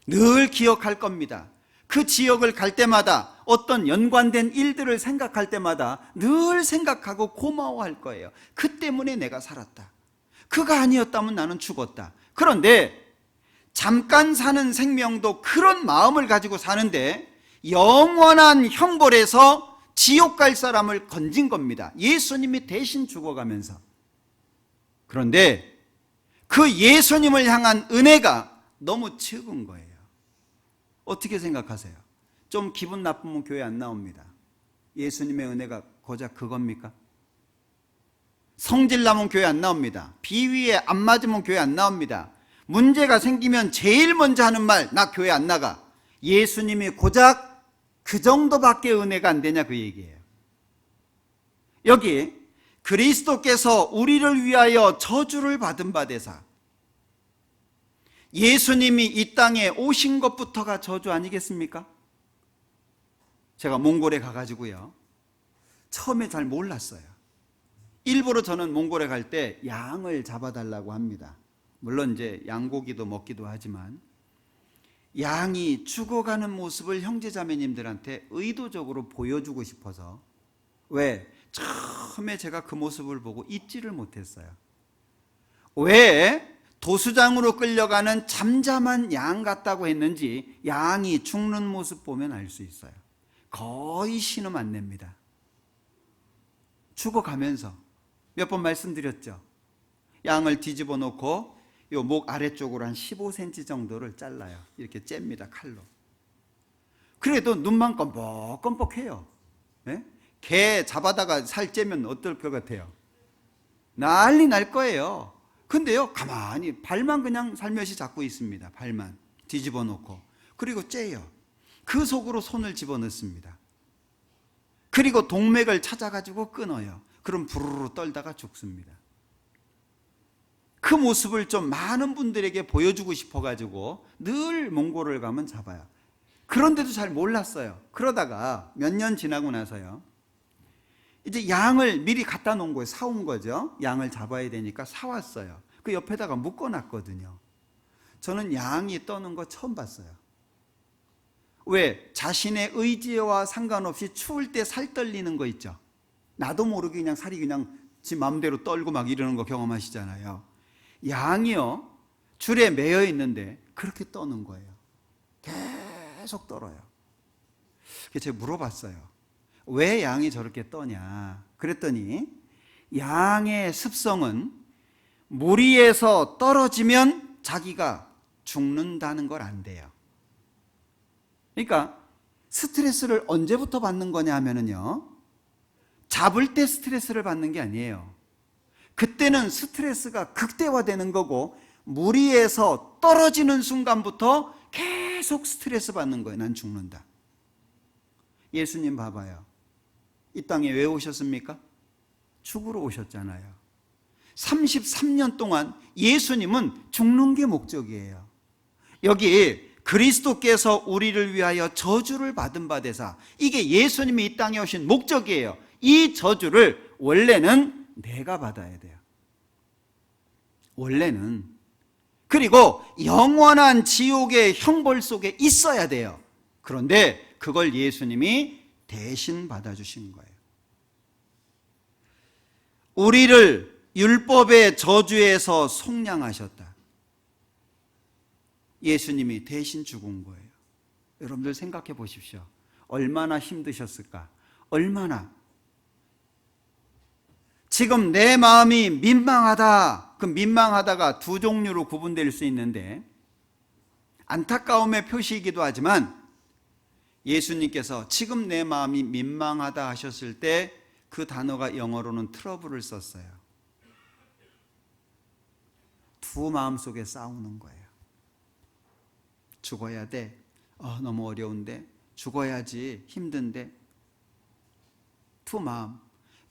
늘 기억할 겁니다. 그 지역을 갈 때마다, 어떤 연관된 일들을 생각할 때마다 늘 생각하고 고마워할 거예요. 그 때문에 내가 살았다. 그가 아니었다면 나는 죽었다. 그런데 잠깐 사는 생명도 그런 마음을 가지고 사는데 영원한 형벌에서 지옥 갈 사람을 건진 겁니다. 예수님이 대신 죽어가면서. 그런데 그 예수님을 향한 은혜가 너무 적은 거예요. 어떻게 생각하세요? 좀 기분 나쁘면 교회 안 나옵니다. 예수님의 은혜가 고작 그겁니까? 성질 나면 교회 안 나옵니다. 비위에 안 맞으면 교회 안 나옵니다. 문제가 생기면 제일 먼저 하는 말, 나 교회 안 나가. 예수님이 고작 그 정도밖에 은혜가 안 되냐, 그 얘기예요. 여기 그리스도께서 우리를 위하여 저주를 받은 바 되사, 예수님이 이 땅에 오신 것부터가 저주 아니겠습니까? 제가 몽골에 가가지고요, 처음에 잘 몰랐어요. 일부러 저는 몽골에 갈 때 양을 잡아달라고 합니다. 물론 이제 양고기도 먹기도 하지만 양이 죽어가는 모습을 형제자매님들한테 의도적으로 보여주고 싶어서. 왜? 처음에 제가 그 모습을 보고 잊지를 못했어요. 왜 도수장으로 끌려가는 잠잠한 양 같다고 했는지 양이 죽는 모습 보면 알 수 있어요. 거의 신음 안 냅니다. 죽어가면서 몇 번 말씀드렸죠. 양을 뒤집어 놓고 요 목 아래쪽으로 한 15cm 정도를 잘라요. 이렇게 잽니다, 칼로. 그래도 눈만 껌뻑껌뻑해요. 네? 개 잡아다가 살 째면 어떨 것 같아요? 난리 날 거예요. 근데요, 가만히 발만 그냥 살며시 잡고 있습니다. 발만 뒤집어 놓고. 그리고 째요. 그 속으로 손을 집어넣습니다. 그리고 동맥을 찾아가지고 끊어요. 그럼 부르르 떨다가 죽습니다. 그 모습을 좀 많은 분들에게 보여주고 싶어가지고 늘 몽골을 가면 잡아요. 그런데도 잘 몰랐어요. 그러다가 몇 년 지나고 나서요, 이제 양을 미리 갖다 놓은 거예요. 사온 거죠. 양을 잡아야 되니까 사왔어요. 그 옆에다가 묶어놨거든요. 저는 양이 떠는 거 처음 봤어요. 왜? 자신의 의지와 상관없이 추울 때 살 떨리는 거 있죠. 나도 모르게 그냥 살이 그냥 지 마음대로 떨고 막 이러는 거 경험하시잖아요. 양이요, 줄에 매여 있는데 그렇게 떠는 거예요. 계속 떨어요. 그래서 제가 물어봤어요. 왜 양이 저렇게 떠냐? 그랬더니 양의 습성은 무리에서 떨어지면 자기가 죽는다는 걸 안대요. 그러니까 스트레스를 언제부터 받는 거냐 하면은요, 잡을 때 스트레스를 받는 게 아니에요. 그때는 스트레스가 극대화되는 거고, 무리에서 떨어지는 순간부터 계속 스트레스 받는 거예요. 난 죽는다. 예수님 봐봐요. 이 땅에 왜 오셨습니까? 죽으러 오셨잖아요. 33년 동안 예수님은 죽는 게 목적이에요. 여기 그리스도께서 우리를 위하여 저주를 받은 바 되사, 이게 예수님이 이 땅에 오신 목적이에요. 이 저주를 원래는 내가 받아야 돼요. 원래는. 그리고 영원한 지옥의 형벌 속에 있어야 돼요. 그런데 그걸 예수님이 대신 받아주신 거예요. 우리를 율법의 저주에서 속량하셨다. 예수님이 대신 죽은 거예요. 여러분들 생각해 보십시오. 얼마나 힘드셨을까? 얼마나. 지금 내 마음이 민망하다. 그 민망하다가 두 종류로 구분될 수 있는데, 안타까움의 표시이기도 하지만 예수님께서 지금 내 마음이 민망하다 하셨을 때 그 단어가 영어로는 트러블을 썼어요. 두 마음 속에 싸우는 거예요. 죽어야 돼. 너무 어려운데. 죽어야지. 힘든데. 두 마음.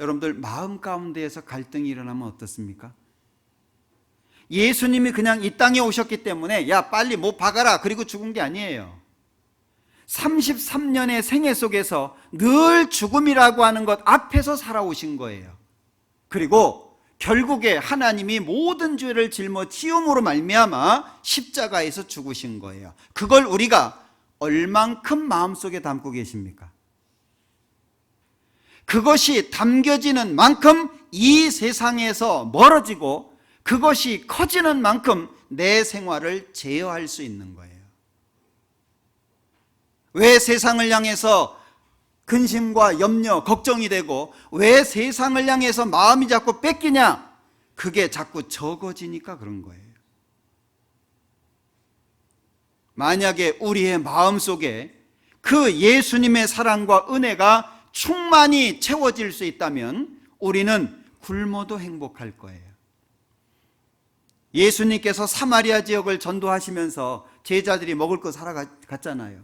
여러분들 마음 가운데에서 갈등이 일어나면 어떻습니까? 예수님이 그냥 이 땅에 오셨기 때문에 야 빨리 못 박아라 그리고 죽은 게 아니에요. 33년의 생애 속에서 늘 죽음이라고 하는 것 앞에서 살아오신 거예요. 그리고 결국에 하나님이 모든 죄를 짊어지음으로 말미암아 십자가에서 죽으신 거예요. 그걸 우리가 얼만큼 마음속에 담고 계십니까? 그것이 담겨지는 만큼 이 세상에서 멀어지고, 그것이 커지는 만큼 내 생활을 제어할 수 있는 거예요. 왜 세상을 향해서 근심과 염려, 걱정이 되고, 왜 세상을 향해서 마음이 자꾸 뺏기냐? 그게 자꾸 적어지니까 그런 거예요. 만약에 우리의 마음속에 그 예수님의 사랑과 은혜가 충만히 채워질 수 있다면 우리는 굶어도 행복할 거예요. 예수님께서 사마리아 지역을 전도하시면서 제자들이 먹을 거 사러 갔잖아요.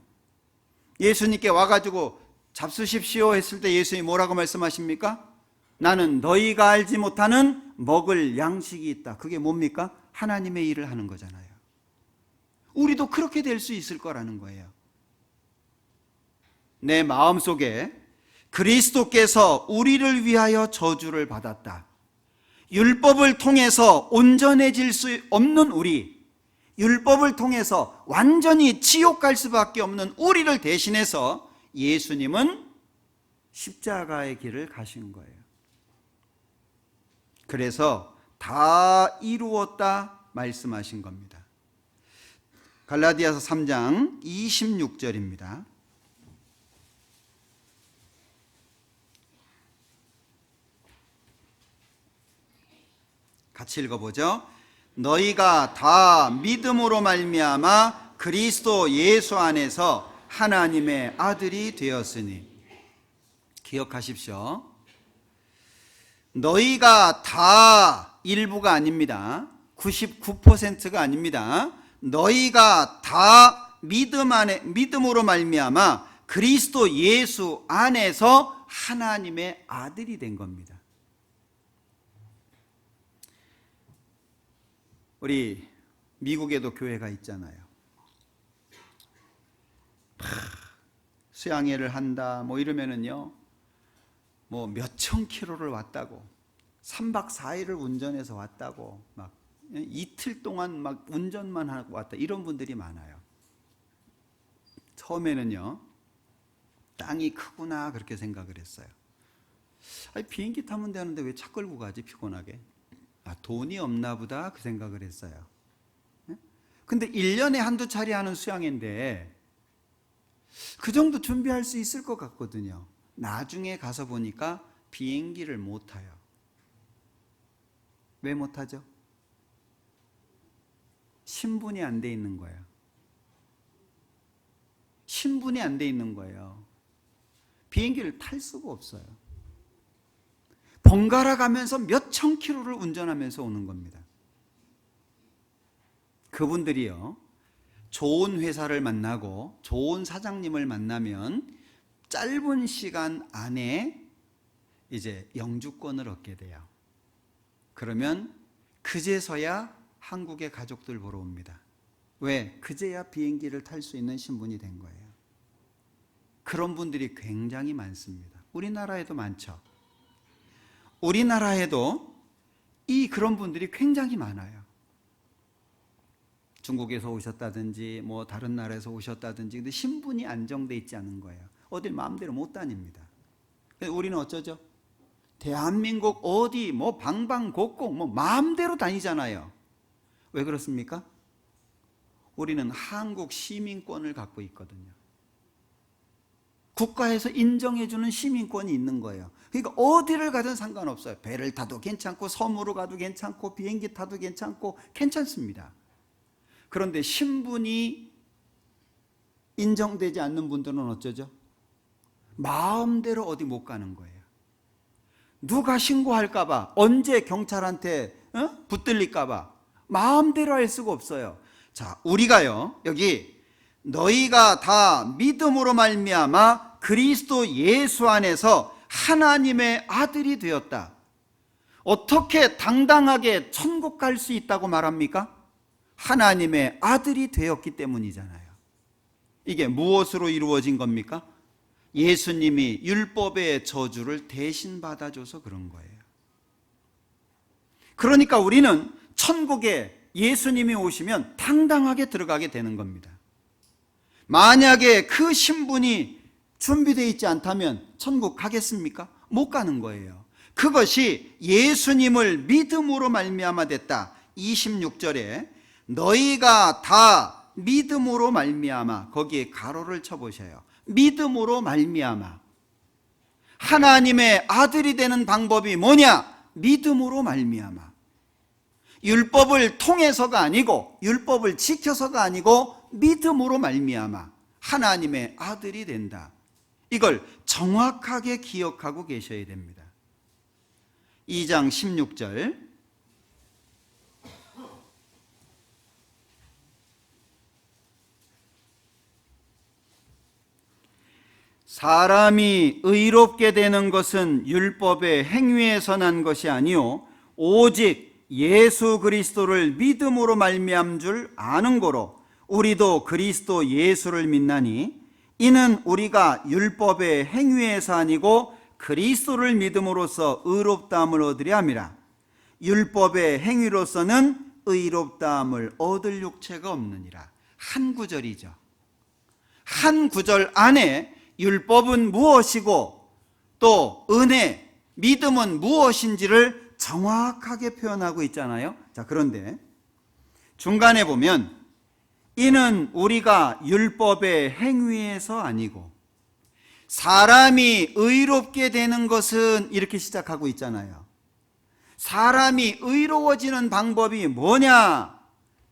예수님께 와가지고 잡수십시오 했을 때 예수님이 뭐라고 말씀하십니까? 나는 너희가 알지 못하는 먹을 양식이 있다. 그게 뭡니까? 하나님의 일을 하는 거잖아요. 우리도 그렇게 될 수 있을 거라는 거예요. 내 마음속에 그리스도께서 우리를 위하여 저주를 받았다. 율법을 통해서 온전해질 수 없는 우리, 율법을 통해서 완전히 지옥 갈 수밖에 없는 우리를 대신해서 예수님은 십자가의 길을 가신 거예요. 그래서 다 이루었다 말씀하신 겁니다. 갈라디아서 3장 26절입니다. 같이 읽어보죠. 너희가 다 믿음으로 말미암아 그리스도 예수 안에서 하나님의 아들이 되었으니. 기억하십시오. 너희가 다 일부가 아닙니다. 99%가 아닙니다. 너희가 다 믿음으로 말미암아 그리스도 예수 안에서 하나님의 아들이 된 겁니다. 우리 미국에도 교회가 있잖아요. 수양회를 한다 뭐 이러면은요, 뭐 몇천 킬로를 왔다고, 3박 4일을 운전해서 왔다고, 막 이틀 동안 막 운전만 하고 왔다, 이런 분들이 많아요. 처음에는요, 땅이 크구나 그렇게 생각을 했어요. 아니, 비행기 타면 되는데 왜 차 끌고 가지, 피곤하게. 돈이 없나 보다 그 생각을 했어요. 근데 1년에 한두 차례 하는 수양회인데 그 정도 준비할 수 있을 것 같거든요. 나중에 가서 보니까 비행기를 못 타요. 왜 못 타죠? 신분이 안 돼 있는 거예요. 신분이 안 돼 있는 거예요. 비행기를 탈 수가 없어요. 번갈아 가면서 몇천 킬로를 운전하면서 오는 겁니다. 그분들이요, 좋은 회사를 만나고 좋은 사장님을 만나면 짧은 시간 안에 이제 영주권을 얻게 돼요. 그러면 그제서야 한국의 가족들 보러 옵니다. 왜? 그제야 비행기를 탈 수 있는 신분이 된 거예요. 그런 분들이 굉장히 많습니다. 우리나라에도 많죠. 우리나라에도 그런 분들이 굉장히 많아요. 중국에서 오셨다든지 뭐 다른 나라에서 오셨다든지, 근데 신분이 안정돼 있지 않은 거예요. 어딜 마음대로 못 다닙니다. 우리는 어쩌죠? 대한민국 어디 뭐 방방곡곡 뭐 마음대로 다니잖아요. 왜 그렇습니까? 우리는 한국 시민권을 갖고 있거든요. 국가에서 인정해주는 시민권이 있는 거예요. 그러니까 어디를 가든 상관없어요. 배를 타도 괜찮고 섬으로 가도 괜찮고 비행기 타도 괜찮고 괜찮습니다. 그런데 신분이 인정되지 않는 분들은 어쩌죠? 마음대로 어디 못 가는 거예요. 누가 신고할까 봐, 언제 경찰한테 붙들릴까 봐 마음대로 할 수가 없어요. 자, 우리가요, 여기 너희가 다 믿음으로 말미암아 그리스도 예수 안에서 하나님의 아들이 되었다. 어떻게 당당하게 천국 갈 수 있다고 말합니까? 하나님의 아들이 되었기 때문이잖아요. 이게 무엇으로 이루어진 겁니까? 예수님이 율법의 저주를 대신 받아줘서 그런 거예요. 그러니까 우리는 천국에 예수님이 오시면 당당하게 들어가게 되는 겁니다. 만약에 그 신분이 준비되어 있지 않다면 천국 가겠습니까? 못 가는 거예요. 그것이 예수님을 믿음으로 말미암아 됐다. 26절에 너희가 다 믿음으로 말미암아, 거기에 가로를 쳐보셔요. 믿음으로 말미암아. 하나님의 아들이 되는 방법이 뭐냐? 믿음으로 말미암아. 율법을 통해서가 아니고, 율법을 지켜서가 아니고 믿음으로 말미암아 하나님의 아들이 된다. 이걸 정확하게 기억하고 계셔야 됩니다. 2장 16절, 사람이 의롭게 되는 것은 율법의 행위에서 난 것이 아니요 오직 예수 그리스도를 믿음으로 말미암은 줄 아는 거로 우리도 그리스도 예수를 믿나니 이는 우리가 율법의 행위에서 아니고 그리스도를 믿음으로써 의롭다함을 얻으려 함이라. 율법의 행위로서는 의롭다함을 얻을 육체가 없느니라. 한 구절이죠. 한 구절 안에 율법은 무엇이고 또 은혜, 믿음은 무엇인지를 정확하게 표현하고 있잖아요. 자, 그런데 중간에 보면 이는 우리가 율법의 행위에서 아니고 사람이 의롭게 되는 것은 이렇게 시작하고 있잖아요. 사람이 의로워지는 방법이 뭐냐?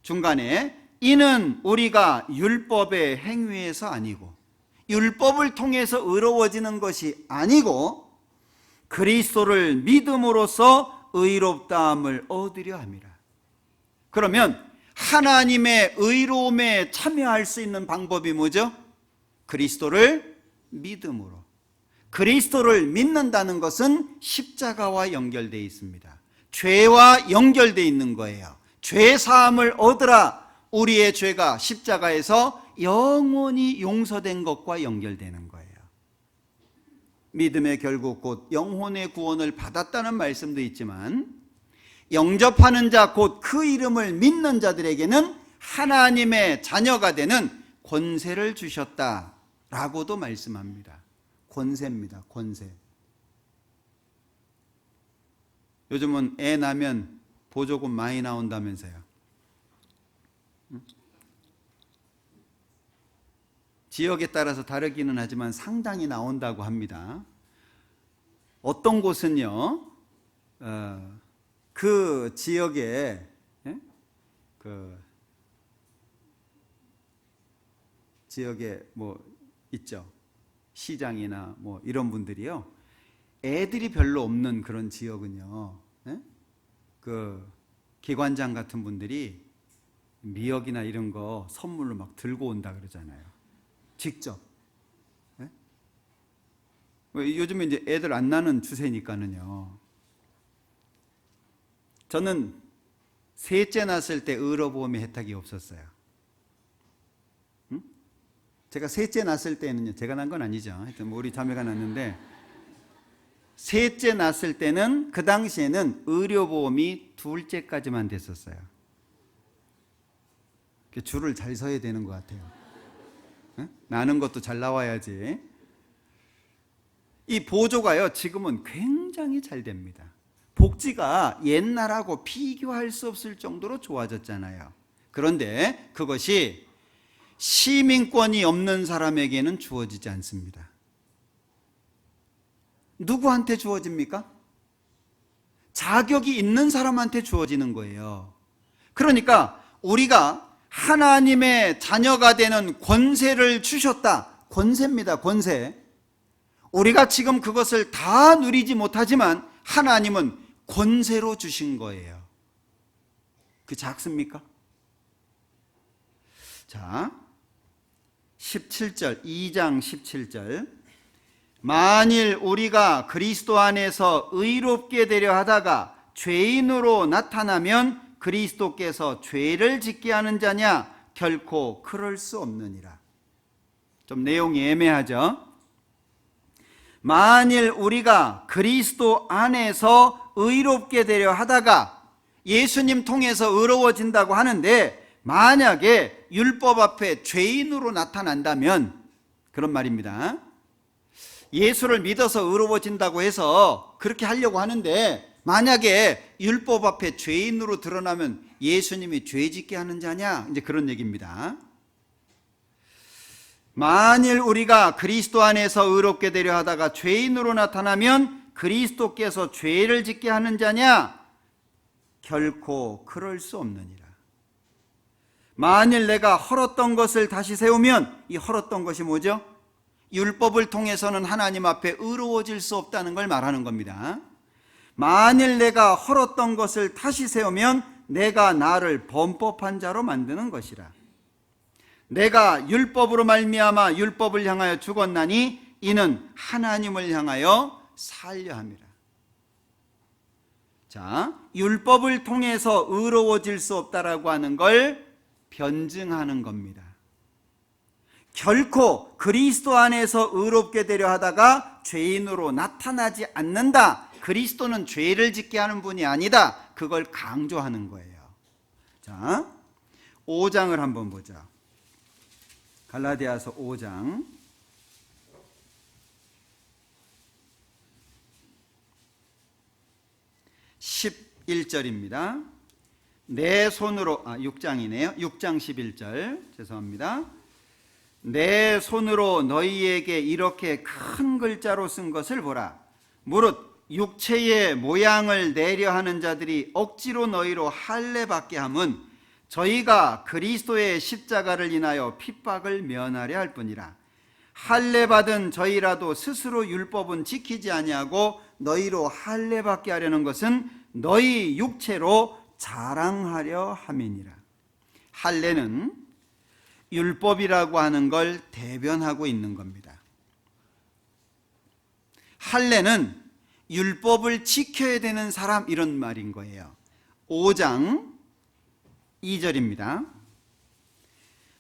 중간에 이는 우리가 율법의 행위에서 아니고 율법을 통해서 의로워지는 것이 아니고 그리스도를 믿음으로써 의롭다함을 얻으려 함이라. 그러면 하나님의 의로움에 참여할 수 있는 방법이 뭐죠? 그리스도를 믿음으로. 그리스도를 믿는다는 것은 십자가와 연결되어 있습니다. 죄와 연결되어 있는 거예요. 죄 사함을 얻으라. 우리의 죄가 십자가에서 영원히 용서된 것과 연결되는 거예요. 믿음의 결국 곧 영혼의 구원을 받았다는 말씀도 있지만 영접하는 자 곧 그 이름을 믿는 자들에게는 하나님의 자녀가 되는 권세를 주셨다라고도 말씀합니다. 권세입니다. 권세. 요즘은 애 낳으면 보조금 많이 나온다면서요. 지역에 따라서 다르기는 하지만 상당히 나온다고 합니다. 어떤 곳은요, 그 지역에 지역에 뭐 있죠. 시장이나 뭐 이런 분들이요. 애들이 별로 없는 그런 지역은요. 그 기관장 같은 분들이 미역이나 이런 거 선물로 막 들고 온다 그러잖아요. 직접. 요즘에 이제 애들 안 낳는 추세니까는요. 저는 셋째 낳았을 때 의료보험의 혜택이 없었어요. 제가 셋째 낳았을 때는요, 제가 낳은 건 아니죠. 하여튼 뭐 우리 자매가 낳았는데, 셋째 낳았을 때는 그 당시에는 의료보험이 둘째까지만 됐었어요. 줄을 잘 서야 되는 것 같아요. 나는 것도 잘 나와야지. 이 보조가요, 지금은 굉장히 잘 됩니다. 복지가 옛날하고 비교할 수 없을 정도로 좋아졌잖아요. 그런데 그것이 시민권이 없는 사람에게는 주어지지 않습니다. 누구한테 주어집니까? 자격이 있는 사람한테 주어지는 거예요. 그러니까 우리가 하나님의 자녀가 되는 권세를 주셨다. 권세입니다. 권세. 우리가 지금 그것을 다 누리지 못하지만 하나님은 권세로 주신 거예요. 그 작습니까? 자, 17절, 2장 17절. 만일 우리가 그리스도 안에서 의롭게 되려 하다가 죄인으로 나타나면 그리스도께서 죄를 짓게 하는 자냐? 결코 그럴 수 없느니라. 좀 내용이 애매하죠? 만일 우리가 그리스도 안에서 의롭게 되려 하다가 예수님 통해서 의로워진다고 하는데 만약에 율법 앞에 죄인으로 나타난다면 그런 말입니다. 예수를 믿어서 의로워진다고 해서 그렇게 하려고 하는데 만약에 율법 앞에 죄인으로 드러나면 예수님이 죄 짓게 하는 자냐? 이제 그런 얘기입니다. 만일 우리가 그리스도 안에서 의롭게 되려 하다가 죄인으로 나타나면 그리스도께서 죄를 짓게 하는 자냐? 결코 그럴 수 없느니라. 만일 내가 헐었던 것을 다시 세우면 이 헐었던 것이 뭐죠? 율법을 통해서는 하나님 앞에 의로워질 수 없다는 걸 말하는 겁니다. 만일 내가 헐었던 것을 다시 세우면 내가 나를 범법한 자로 만드는 것이라. 내가 율법으로 말미암아 율법을 향하여 죽었나니 이는 하나님을 향하여 살려 함이라. 자, 율법을 통해서 의로워질 수 없다라고 하는 걸 변증하는 겁니다. 결코 그리스도 안에서 의롭게 되려 하다가 죄인으로 나타나지 않는다. 그리스도는 죄를 짓게 하는 분이 아니다. 그걸 강조하는 거예요. 자, 5장을 한번 보자. 갈라디아서 5장 11절입니다. 내 손으로 6장이네요. 6장 11절 죄송합니다. 내 손으로 너희에게 이렇게 큰 글자로 쓴 것을 보라. 무릇 육체의 모양을 내려 하는 자들이 억지로 너희로 할례 받게 함은 저희가 그리스도의 십자가를 인하여 핍박을 면하려 할 뿐이라. 할례 받은 저희라도 스스로 율법은 지키지 아니하고 너희로 할례 받게 하려는 것은 너희 육체로 자랑하려 함이니라. 할례는 율법이라고 하는 걸 대변하고 있는 겁니다. 할례는 율법을 지켜야 되는 사람, 이런 말인 거예요. 5장 2절입니다.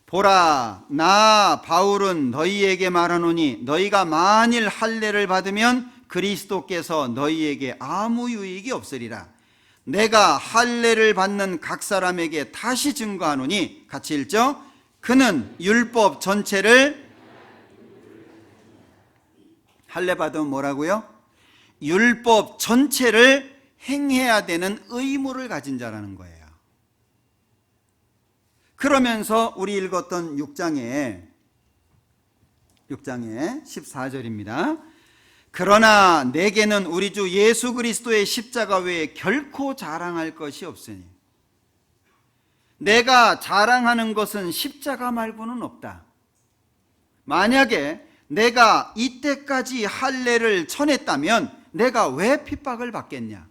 보라, 나 바울은 너희에게 말하노니 너희가 만일 할례를 받으면 그리스도께서 너희에게 아무 유익이 없으리라. 내가 할례를 받는 각 사람에게 다시 증거하노니, 같이 읽죠. 그는 율법 전체를, 할례 받으면 뭐라고요? 율법 전체를 행해야 되는 의무를 가진 자라는 거예요. 그러면서 우리 읽었던 6장에 14절입니다. 그러나 내게는 우리 주 예수 그리스도의 십자가 외에 결코 자랑할 것이 없으니, 내가 자랑하는 것은 십자가 말고는 없다. 만약에 내가 이때까지 할례를 전했다면 내가 왜 핍박을 받겠냐?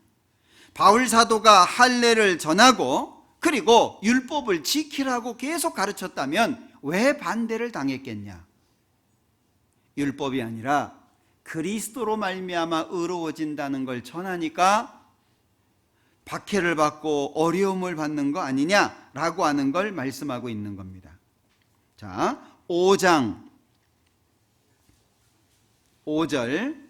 바울 사도가 할례를 전하고 그리고 율법을 지키라고 계속 가르쳤다면 왜 반대를 당했겠냐? 율법이 아니라 그리스도로 말미암아 의로워진다는 걸 전하니까 박해를 받고 어려움을 받는 거 아니냐라고 하는 걸 말씀하고 있는 겁니다. 자, 5장 5절,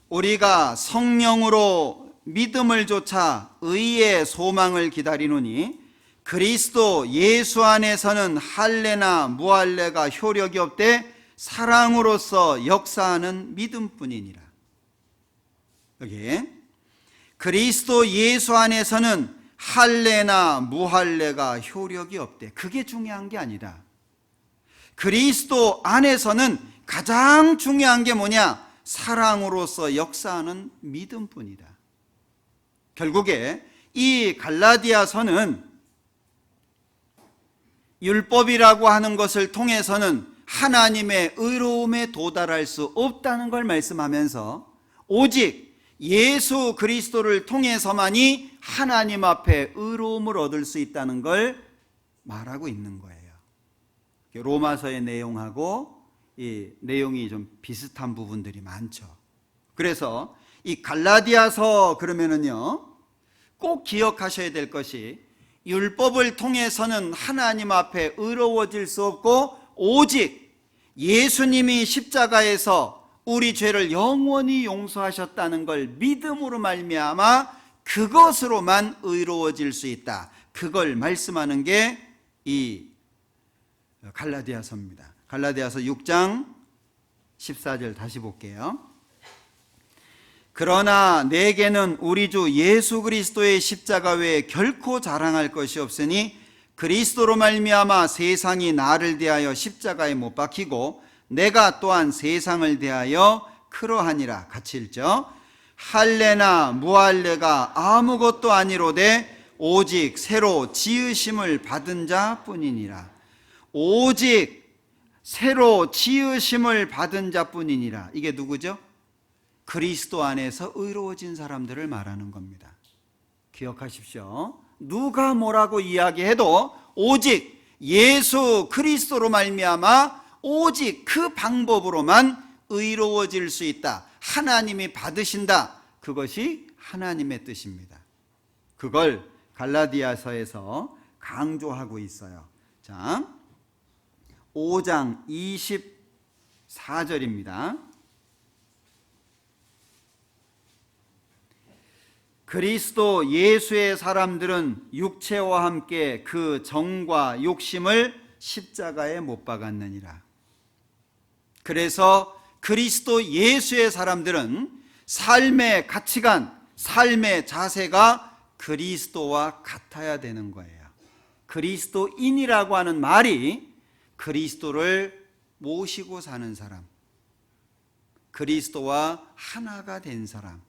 우리가 성령으로 믿음을 조차 의의 소망을 기다리노니 그리스도 예수 안에서는 할례나 무할례가 효력이 없되 사랑으로서 역사하는 믿음뿐이니라. 여기 그리스도 예수 안에서는 할례나 무할례가 효력이 없대. 그게 중요한 게 아니라 그리스도 안에서는 가장 중요한 게 뭐냐? 사랑으로서 역사하는 믿음뿐이다. 결국에 이 갈라디아서는 율법이라고 하는 것을 통해서는 하나님의 의로움에 도달할 수 없다는 걸 말씀하면서 오직 예수 그리스도를 통해서만이 하나님 앞에 의로움을 얻을 수 있다는 걸 말하고 있는 거예요. 로마서의 내용하고 이 내용이 좀 비슷한 부분들이 많죠. 그래서 이 갈라디아서 그러면은요, 꼭 기억하셔야 될 것이 율법을 통해서는 하나님 앞에 의로워질 수 없고 오직 예수님이 십자가에서 우리 죄를 영원히 용서하셨다는 걸 믿음으로 말미암아 그것으로만 의로워질 수 있다. 그걸 말씀하는 게 이 갈라디아서입니다. 갈라디아서 6장 14절 다시 볼게요. 그러나 내게는 우리 주 예수 그리스도의 십자가 외에 결코 자랑할 것이 없으니 그리스도로 말미암아 세상이 나를 대하여 십자가에 못 박히고 내가 또한 세상을 대하여 그러하니라. 같이 읽죠. 할례나 무할례가 아무것도 아니로되 오직 새로 지으심을 받은 자뿐이니라. 오직 새로 지으심을 받은 자뿐이니라. 이게 누구죠? 그리스도 안에서 의로워진 사람들을 말하는 겁니다. 기억하십시오. 누가 뭐라고 이야기해도 오직 예수 그리스도로 말미암아 오직 그 방법으로만 의로워질 수 있다. 하나님이 받으신다. 그것이 하나님의 뜻입니다. 그걸 갈라디아서에서 강조하고 있어요. 자, 5장 24절입니다. 그리스도 예수의 사람들은 육체와 함께 그 정과 욕심을 십자가에 못 박았느니라. 그래서 그리스도 예수의 사람들은 삶의 가치관, 삶의 자세가 그리스도와 같아야 되는 거예요. 그리스도인이라고 하는 말이 그리스도를 모시고 사는 사람, 그리스도와 하나가 된 사람,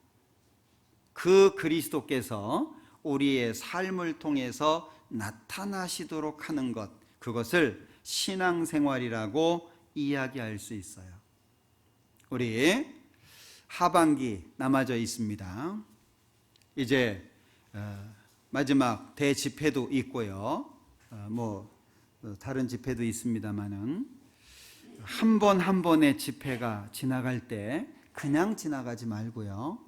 그 그리스도께서 우리의 삶을 통해서 나타나시도록 하는 것, 그것을 신앙생활이라고 이야기할 수 있어요. 우리 하반기 남아져 있습니다. 이제 마지막 대집회도 있고요. 다른 집회도 있습니다만은 한 번 한 번의 집회가 지나갈 때 그냥 지나가지 말고요.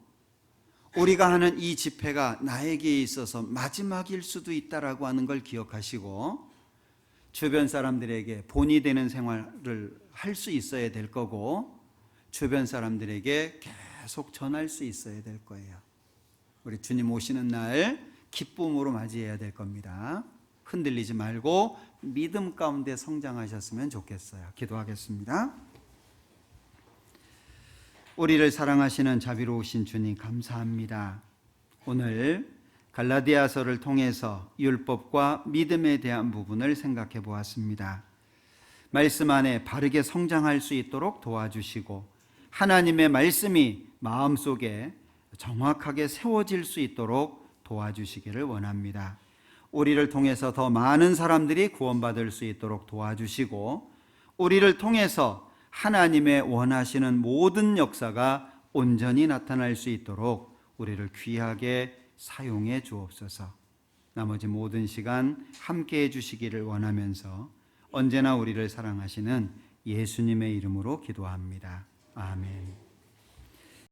우리가 하는 이 집회가 나에게 있어서 마지막일 수도 있다라고 하는 걸 기억하시고 주변 사람들에게 본이 되는 생활을 할 수 있어야 될 거고 주변 사람들에게 계속 전할 수 있어야 될 거예요. 우리 주님 오시는 날 기쁨으로 맞이해야 될 겁니다. 흔들리지 말고 믿음 가운데 성장하셨으면 좋겠어요. 기도하겠습니다. 우리를 사랑하시는 자비로우신 주님 감사합니다. 오늘 갈라디아서를 통해서 율법과 믿음에 대한 부분을 생각해 보았습니다. 말씀 안에 바르게 성장할 수 있도록 도와주시고 하나님의 말씀이 마음속에 정확하게 세워질 수 있도록 도와주시기를 원합니다. 우리를 통해서 더 많은 사람들이 구원받을 수 있도록 도와주시고 우리를 통해서 하나님의 원하시는 모든 역사가 온전히 나타날 수 있도록 우리를 귀하게 사용해 주옵소서. 나머지 모든 시간 함께해 주시기를 원하면서 언제나 우리를 사랑하시는 예수님의 이름으로 기도합니다. 아멘.